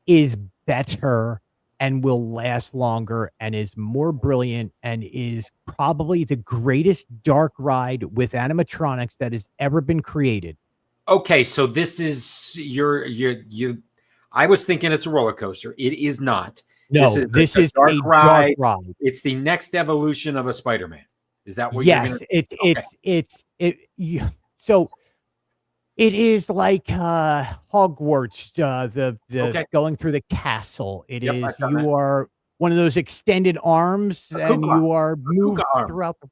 is better and will last longer and is more brilliant and is probably the greatest dark ride with animatronics that has ever been created. Okay, so this is I was thinking it's a roller coaster. It is not. No, this is a dark ride. It's the next evolution of a Spider-Man. Is that what? Yes, so it is like Hogwarts, the going through the castle. It is you are one of those extended arms, and you are moved throughout the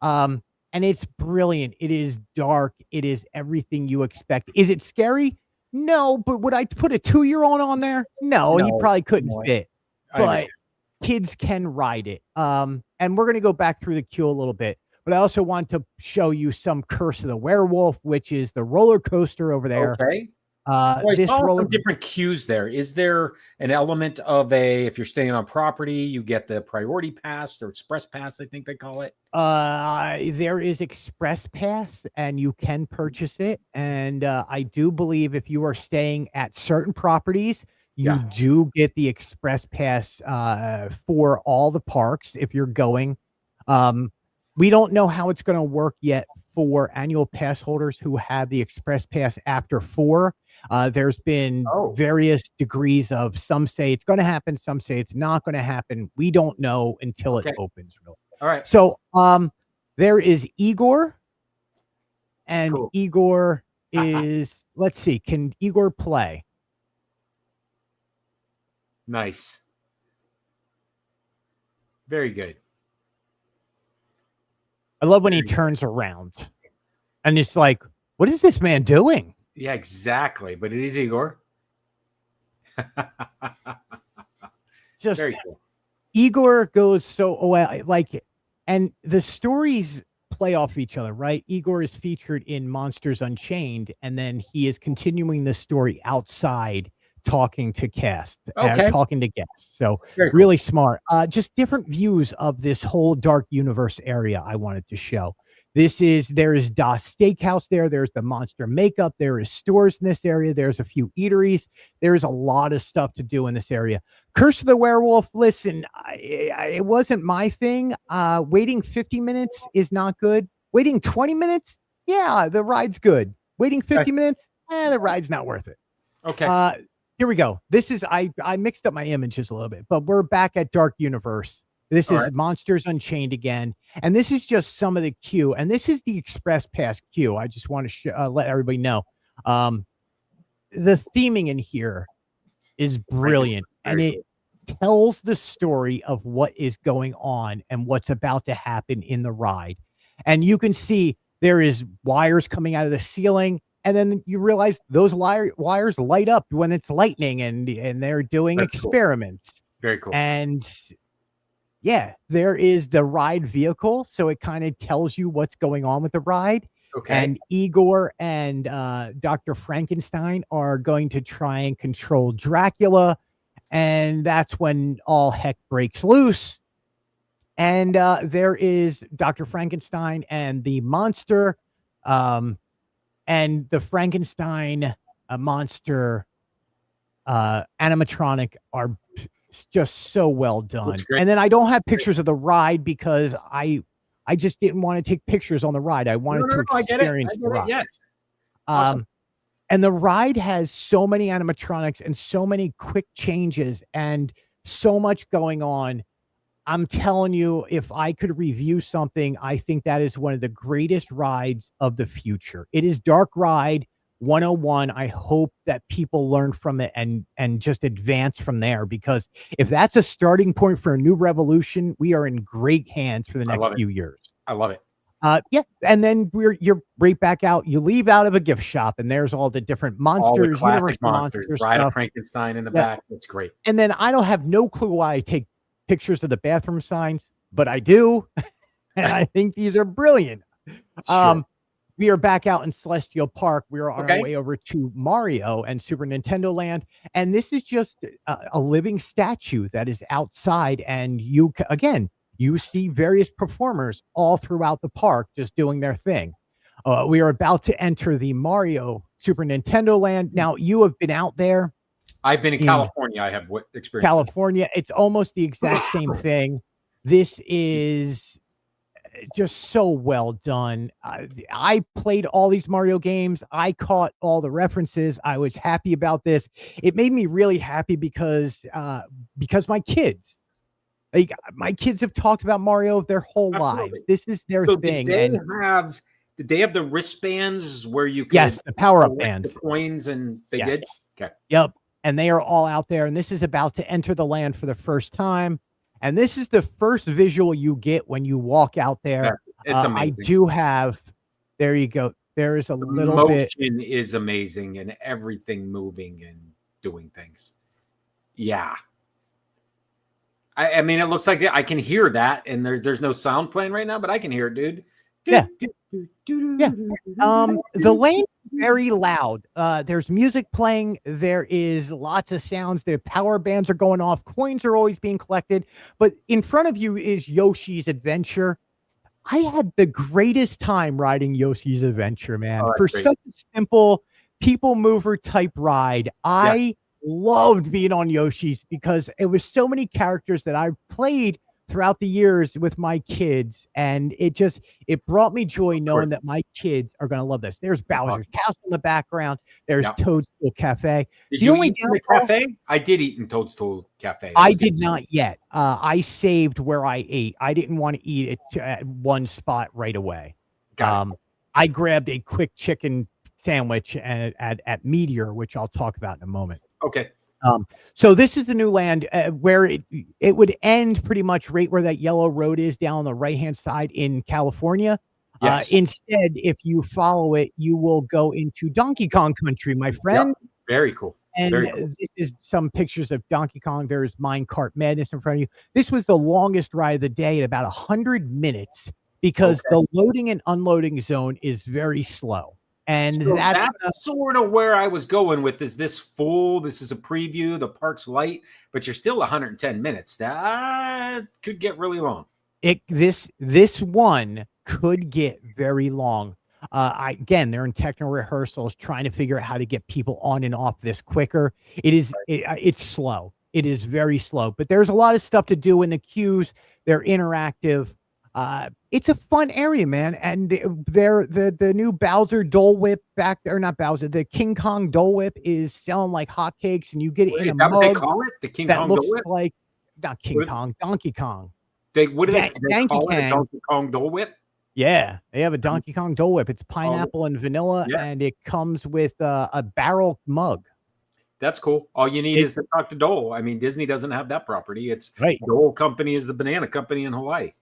ride. And it's brilliant. It is dark. It is everything you expect. Is it scary? No, but would I put a 2-year-old on there? No, he probably couldn't fit. But kids can ride it. And we're going to go back through the queue a little bit. But I also want to show you some Curse of the Werewolf, which is the roller coaster over there. Okay. I saw some different queues there. Is there an element of if you're staying on property, you get the priority pass or express pass, I think they call it? There is express pass and you can purchase it. And I do believe if you are staying at certain properties, you do get the express pass for all the parks if you're going. We don't know how it's going to work yet for annual pass holders who have the express pass after 4. There's been various degrees of, some say it's going to happen, some say it's not going to happen. We don't know until it opens, really. All right. So there is Igor, and Igor is, let's see, can Igor play? Nice. Very good. I love when he turns around and it's like, what is this man doing? Yeah, exactly. But it is Igor. Just very cool. Igor goes so I like it. And the stories play off each other, right? Igor is featured in Monsters Unchained, and then he is continuing the story outside talking to guests. So really smart. Just different views of this whole dark universe area I wanted to show. There is Das Steakhouse there. There's the monster makeup. There is stores in this area. There's a few eateries. There's a lot of stuff to do in this area. Curse of the Werewolf. Listen, it wasn't my thing. Waiting 50 minutes is not good. Waiting 20 minutes. Yeah, the ride's good. Waiting 50 minutes. The ride's not worth it. Okay. Here we go. This is, I mixed up my images a little bit, but we're back at Dark Universe. This is Monsters Unchained again. And this is just some of the queue. And this is the Express Pass queue. I just want to let everybody know. The theming in here is brilliant. And it tells the story of what is going on and what's about to happen in the ride. And you can see there is wires coming out of the ceiling. And then you realize those wires light up when it's lightning, and they're doing experiments. Cool. Very cool. And yeah, there is the ride vehicle. So it kind of tells you what's going on with the ride. Okay. And Igor and Dr. Frankenstein are going to try and control Dracula. And that's when all heck breaks loose. And there is Dr. Frankenstein and the monster. And the Frankenstein monster animatronic are just so well done. And then I don't have pictures of the ride because I just didn't want to take pictures on the ride. I wanted to experience the ride. Yes. Awesome. And the ride has so many animatronics and so many quick changes and so much going on. I'm telling you, if I could review something, I think that is one of the greatest rides of the future. It is Dark Ride 101. I hope that people learn from it and just advance from there, because if that's a starting point for a new revolution, we are in great hands for the next few years. I love it. Yeah, and then you're right back out. You leave out of a gift shop, and there's all the different All the monsters, classic Universal monsters. monster Bride of stuff. Frankenstein in the Yeah. back. That's great. And then I don't have no clue why I take pictures of the bathroom signs, but I do, and I think these are brilliant. Sure. We are back out in Celestial Park. We are on Okay. our way over to Mario and Super Nintendo Land, and this is just a living statue that is outside, and you see various performers all throughout the park just doing their thing. We are about to enter the Mario Super Nintendo Land. Now, you have been out there. I've been in California. I have experience. California. It's almost the exact same thing. This is just so well done. I played all these Mario games. I caught all the references. I was happy about this. It made me really happy because my kids have talked about Mario their whole lives. This is their thing. Did they have the wristbands where you could yes, the power-up bands, the coins, and they yes. did? Okay. Yep. And they are all out there, and this is about to enter the land for the first time. And this is the first visual you get when you walk out there. Yeah, it's amazing. I do have, there you go. There is a little bit. Motion is amazing, and everything moving and doing things. Yeah. I mean, it looks like I can hear that, and there's no sound playing right now, but I can hear it, dude. Yeah. Yeah. The lane is very loud. There's music playing. There is lots of sounds. The power bands are going off. Coins are always being collected. But in front of you is Yoshi's Adventure. I had the greatest time riding Yoshi's Adventure, man. For great. Such a simple people mover type ride. I loved being on Yoshi's because it was so many characters that I've played throughout the years with my kids, and it brought me joy knowing that my kids are going to love this. There's Bowser's Castle in the background. There's Toadstool Cafe. Did you eat in the cafe? I did eat in Toadstool Cafe. I did not yet. I saved where I ate. I didn't want to eat it at one spot right away. I grabbed a quick chicken sandwich at Meteor, which I'll talk about in a moment. Okay. So this is the new land where it would end pretty much right where that yellow road is down on the right-hand side in California. Yes. Instead, if you follow it, you will go into Donkey Kong country, my friend. Yep. Very cool. And this is some pictures of Donkey Kong. There's Minecart Madness in front of you. This was the longest ride of the day at about 100 minutes because the loading and unloading zone is very slow. And so that's sort of where I was going with. Is this full? This is a preview. The park's light, but you're still 110 minutes. That could get really long. This one could get very long. Again, they're in techno rehearsals trying to figure out how to get people on and off this quicker. It's slow. It is very slow, but there's a lot of stuff to do in the queues. They're interactive. It's a fun area, man. And the new Bowser Dole Whip back there, not Bowser, the King Kong Dole Whip is selling like hotcakes, and you get it in a mug. What they call it? The King Kong Dole Whip? Like not King Kong, Donkey Kong. What do they call it? Donkey Kong Dole Whip? Yeah, they have a Donkey Kong Dole Whip. It's pineapple and vanilla, and it comes with a barrel mug. That's cool. All you need is to talk to Dole. I mean, Disney doesn't have that property. It's Dole Company is the banana company in Hawaii.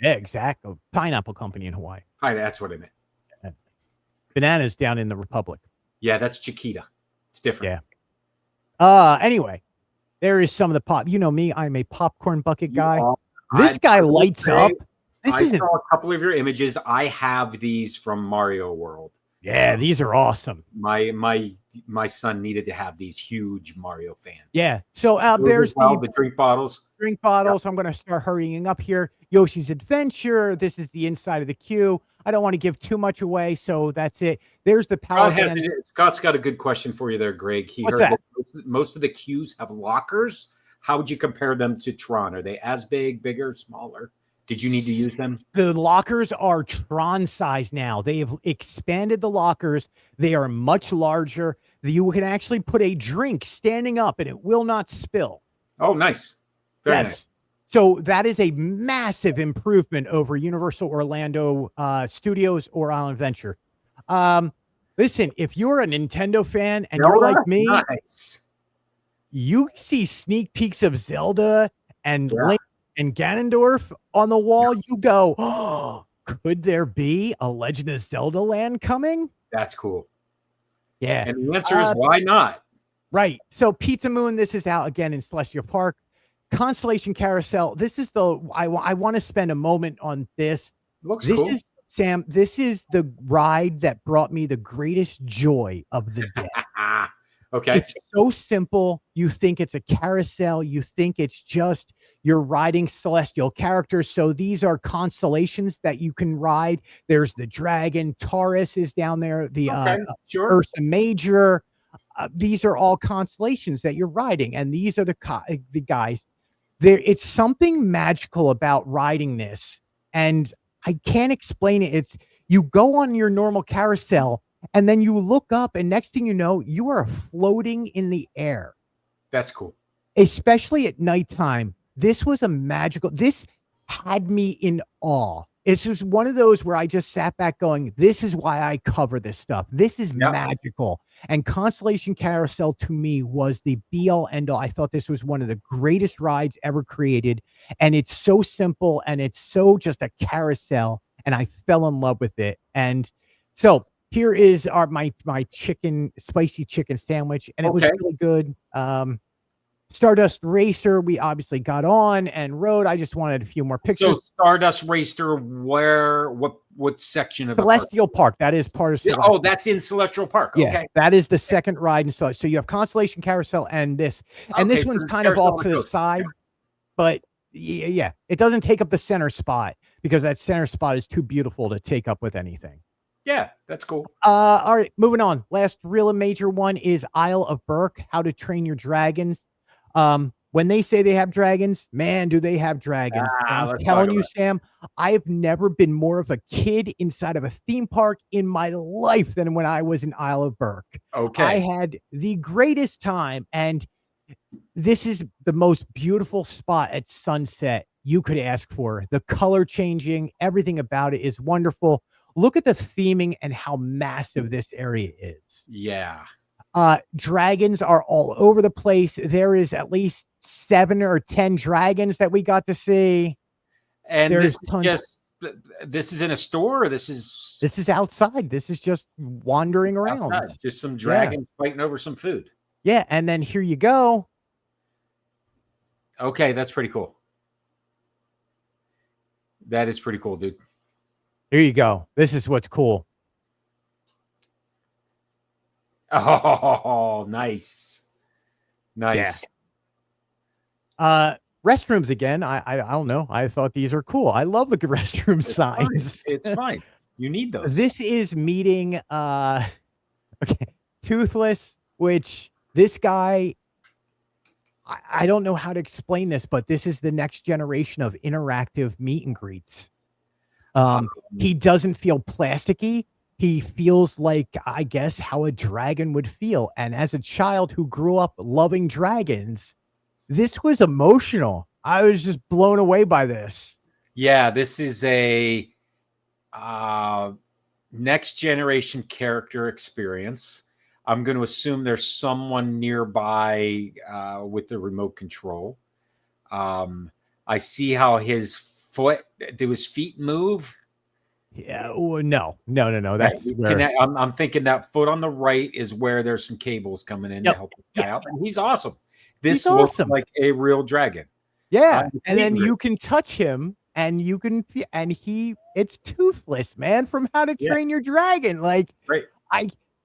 Yeah, exactly. Pineapple company in Hawaii. Hi, that's what I meant. Bananas down in the Republic. Yeah, that's Chiquita. It's different. Yeah. Anyway, there is some of the pop. You know me, I'm a popcorn bucket guy. This guy lights up. I saw a couple of your images. I have these from Mario World. Yeah, these are awesome. My son needed to have these. Huge Mario fan. Yeah. So there's the drink bottles. Drink bottles. I'm going to start hurrying up here. Yoshi's Adventure. This is the inside of the queue. I don't want to give too much away, so that's it. There's the power. Scott's got a good question for you there, Greg. He heard that most of the queues have lockers. How would you compare them to Tron? Are they as big, bigger, smaller? Did you need to use them? The lockers are Tron size now. They have expanded the lockers. They are much larger. You can actually put a drink standing up and it will not spill. Oh, nice. Very nice. So that is a massive improvement over Universal Orlando Studios or Island Adventure. Listen, if you're a Nintendo fan and you're like me, you see sneak peeks of Zelda and Link and Ganondorf on the wall, you go, oh, could there be a Legend of Zelda land coming? That's cool. Yeah. And the answer is why not? Right. So Pizza Moon, this is out again in Celestial Park. Constellation Carousel. This is I want to spend a moment on this. Looks this cool. Is Sam, this is the ride that brought me the greatest joy of the day. Okay. It's so simple. You think it's a carousel. You think it's just you're riding celestial characters. So these are constellations that you can ride. There's the dragon. Taurus is down there. The sure. Ursa Major. These are all constellations that you're riding. And these are the guys. It's something magical about riding this. And I can't explain it. You go on your normal carousel and then you look up and next thing you know, you are floating in the air. That's cool. Especially at nighttime. This was this had me in awe. It's just one of those where I just sat back going, this is why I cover this stuff. This is magical. And Constellation Carousel to me was the be all end all. I thought this was one of the greatest rides ever created. And it's so simple and it's so just a carousel. And I fell in love with it. And so here is my spicy chicken sandwich. And it was really good. Stardust Racer, we obviously got on and rode. I just wanted a few more pictures. So Stardust Racer, what section of Celestial Park? That is part of Celestial. Oh, that's in Celestial Park. Yeah, okay. That is the second ride. And so you have Constellation Carousel and this. And this one's kind of off to the side. But yeah, it doesn't take up the center spot because that center spot is too beautiful to take up with anything. Yeah, that's cool. All right, moving on. Last real major one is Isle of Berk, How to Train Your Dragons. When they say they have dragons, man, do they have dragons. I'm telling you, Sam, I've never been more of a kid inside of a theme park in my life than when I was in Isle of Berk. Okay. I had the greatest time, and this is the most beautiful spot at sunset you could ask for. The color changing, everything about it is wonderful. Look at the theming and how massive this area is. Yeah. Dragons are all over the place. There is at least 7 or 10 dragons that we got to see. And this is in a store, or this is outside. This is just wandering around. Outside. Just some dragons fighting over some food. Yeah, and then here you go. Okay, that's pretty cool. That is pretty cool, dude. Here you go. This is what's cool. Oh, nice. Yeah. Restrooms again. I don't know. I thought these are cool. I love the restroom signs. It's fine. You need those. This is meeting Toothless, which this guy, I don't know how to explain this, but this is the next generation of interactive meet and greets. He doesn't feel plasticky. He feels like, I guess, how a dragon would feel. And as a child who grew up loving dragons, this was emotional. I was just blown away by this. Yeah, this is a next generation character experience. I'm going to assume there's someone nearby with the remote control. I see how do his feet move? Yeah. No. That's I'm thinking that foot on the right is where there's some cables coming in to help the guy out. And he's awesome. This looks like a real dragon. Yeah. And then you can touch him and you can, it's Toothless, man, from How to Train Your Dragon. Like,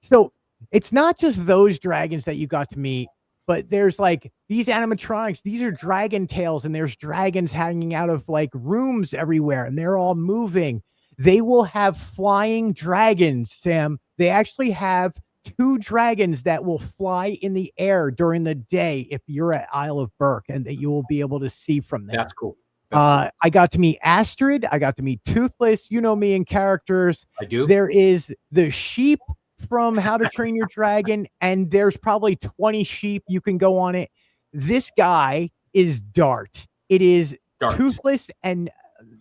so it's not just those dragons that you got to meet, but there's like these animatronics. These are dragon tails, and there's dragons hanging out of like rooms everywhere, and they're all moving. They will have flying dragons, Sam. They actually have 2 dragons that will fly in the air during the day if you're at Isle of Berk, and that you will be able to see from there. That's cool. I got to meet Astrid. I got to meet Toothless. You know me in characters. I do. There is the sheep from How to Train Your Dragon, and there's probably 20 sheep. You can go on it. This guy is Dart. It is Toothless and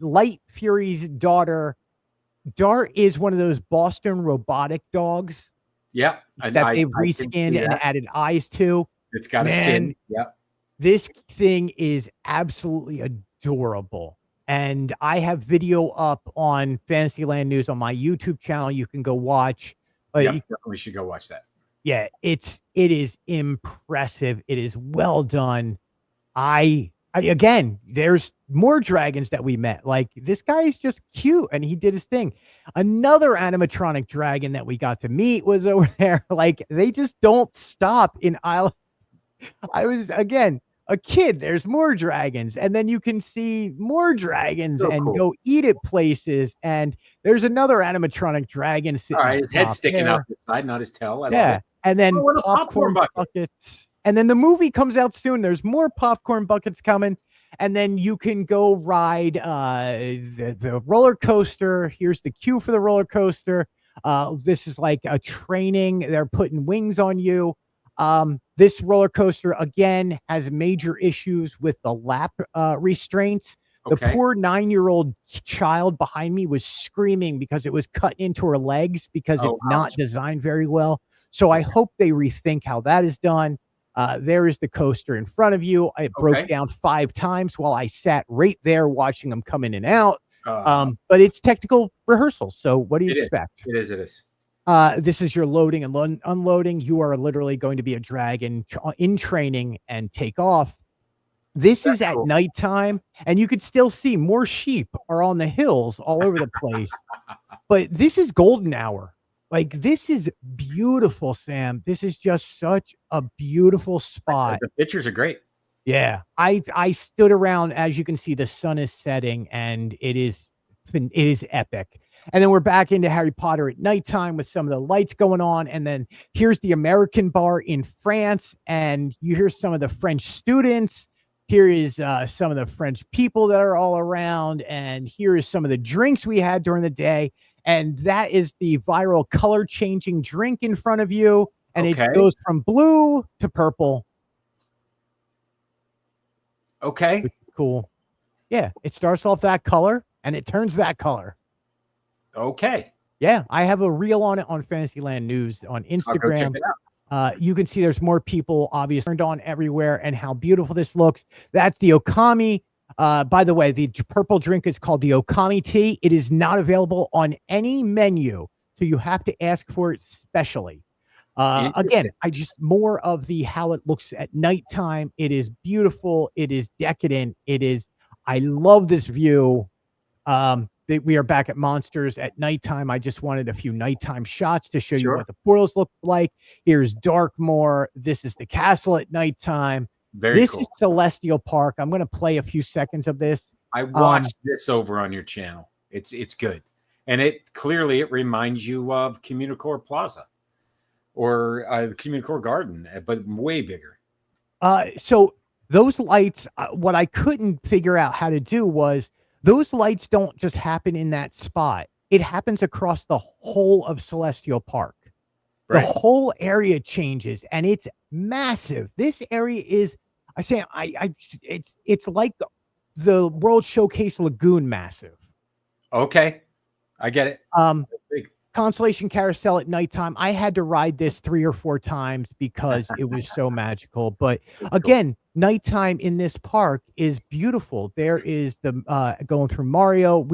Light Fury's daughter. Dart is one of those Boston robotic dogs. Yeah. That they've reskinned and added eyes to. It's got a skin. Yeah. This thing is absolutely adorable. And I have video up on Fantasyland News on my YouTube channel. You can go watch. Yeah, definitely should go watch that. Yeah, it is impressive. It is well done. I again, there's more dragons that we met. Like, this guy is just cute and he did his thing. Another animatronic dragon that we got to meet was over there. Like, they just don't stop in Isle. I was, again, a kid. There's more dragons, and then you can see more dragons and go eat at places. And there's another animatronic dragon sitting. All right, his head sticking out the side, not his tail. I love it. And then popcorn buckets. And then the movie comes out soon. There's more popcorn buckets coming. And then you can go ride the roller coaster. Here's the queue for the roller coaster. This is like a training. They're putting wings on you. This roller coaster, again, has major issues with the lap restraints. The poor 9-year-old child behind me was screaming because it was cut into her legs because it's not designed very well. So I hope they rethink how that is done. There is the coaster in front of you. It broke down 5 times while I sat right there watching them come in and out. But it's technical rehearsals. So what do you expect? It is. This is your loading and unloading. You are literally going to be a dragon in training and take off. This is at nighttime, and you could still see more sheep are on the hills all over the place. But this is golden hour. Like, this is beautiful, Sam. This is just such a beautiful spot. The pictures are great. Yeah. I stood around, as you can see, the sun is setting, and it is epic. And then we're back into Harry Potter at nighttime with some of the lights going on. And then here's the American bar in France, and you hear some of the French students. Here is some of the French people that are all around. And here is some of the drinks we had during the day. And that is the viral color changing drink in front of you. And it goes from blue to purple. Okay. Cool. Yeah. It starts off that color and it turns that color. Okay. Yeah. I have a reel on it on Fantasyland News on Instagram. I'll go check it out. You can see there's more people obviously turned on everywhere and how beautiful this looks. That's the Okami. By the way, the purple drink is called the Okami tea. It is not available on any menu, so you have to ask for it specially. Again, I just more of the how it looks at nighttime. It is beautiful. It is decadent. I love this view. We are back at Monsters at nighttime. I just wanted a few nighttime shots to show you what the portals look like. Here's Darkmoor. This is the castle at nighttime. This is Celestial Park. I'm going to play a few seconds of this. I watched this over on your channel. It's good. And it reminds you of Communicore Plaza or Communicore Garden, but way bigger. So those lights, what I couldn't figure out how to do was those lights don't just happen in that spot. It happens across the whole of Celestial Park. The whole area changes and it's massive. This area is, it's like the World Showcase Lagoon massive. Okay. I get it. Constellation Carousel at nighttime. I had to ride this 3 or 4 times because it was so magical. But again, nighttime in this park is beautiful. There is the going through Mario.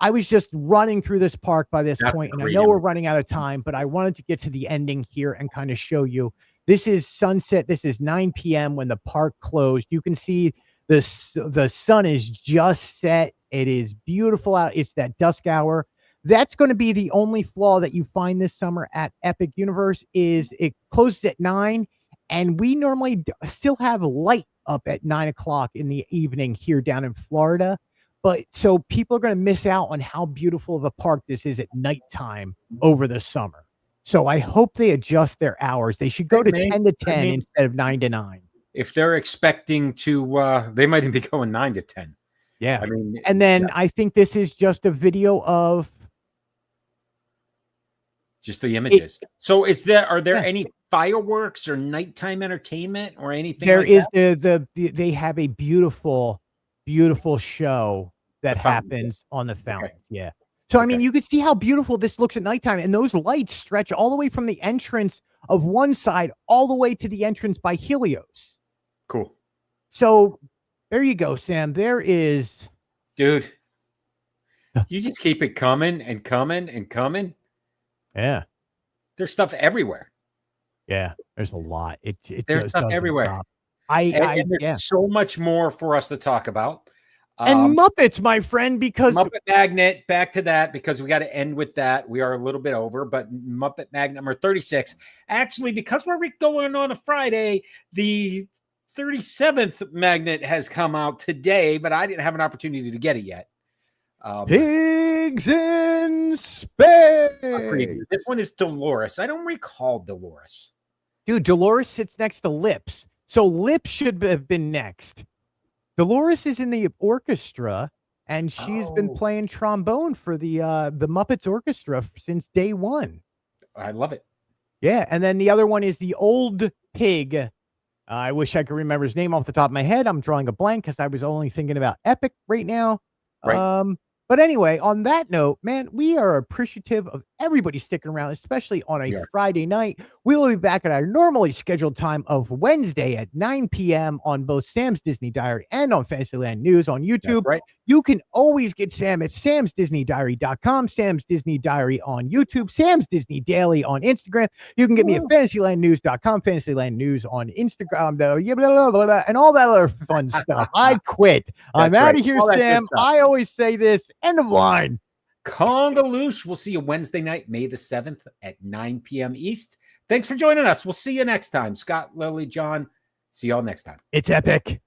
I was just running through this park by this point, and I know we're running out of time, but I wanted to get to the ending here and kind of show you. This is sunset. This is 9 p.m. when the park closed. You can see the sun is just set. It is beautiful out. It's that dusk hour. That's going to be the only flaw that you find this summer at Epic Universe is it closes at 9, and we normally still have light up at 9 o'clock in the evening here down in Florida. But so people are going to miss out on how beautiful of a park this is at nighttime over the summer. So I hope they adjust their hours. They should go to 10 to 10 instead of 9 to 9. If they're expecting to, they might even be going 9 to 10. Yeah. And then I think this is just a video of just the images. So are there any fireworks or nighttime entertainment or anything? There is they have a beautiful show that happens on the fountain. Yeah. So, you can see how beautiful this looks at nighttime, and those lights stretch all the way from the entrance of one side all the way to the entrance by Helios. Cool. So there you go, Sam. There is Dude, you just keep it coming and coming and coming. Yeah. There's stuff everywhere. Yeah. There's a lot. It There's just stuff doesn't everywhere. stop. And there's so much more for us to talk about. And Muppets, my friend, because Muppet Magnet, back to that, because we got to end with that. We are a little bit over, but Muppet Magnet number 36. Actually, because we're going on a Friday, the 37th Magnet has come out today, but I didn't have an opportunity to get it yet. Pigs in Space. This one is Dolores. I don't recall Dolores. Dude, Dolores sits next to Lips. So Lips should have been next. Dolores is in the orchestra, and she's been playing trombone for the Muppets Orchestra since day one. I love it. Yeah, and then the other one is the old pig. I wish I could remember his name off the top of my head. I'm drawing a blank because I was only thinking about Epic right now. Right. But anyway, on that note, man, we are appreciative of everybody sticking around, especially on a Friday night. We will be back at our normally scheduled time of Wednesday at 9 p.m. on both Sam's Disney Diary and on Fantasyland News on YouTube. Right. You can always get Sam at samsdisneydiary.com, Sam's Disney Diary on YouTube, Sam's Disney Daily on Instagram. You can get me at fantasylandnews.com, Fantasyland News on Instagram, and all that other fun stuff. I quit. I'm out of here, Sam. I always say this. End of line. Congaloosh. We'll see you Wednesday night, May the 7th at 9 p.m. East. Thanks for joining us. We'll see you next time. Scott, Lily, John, see y'all next time. It's epic.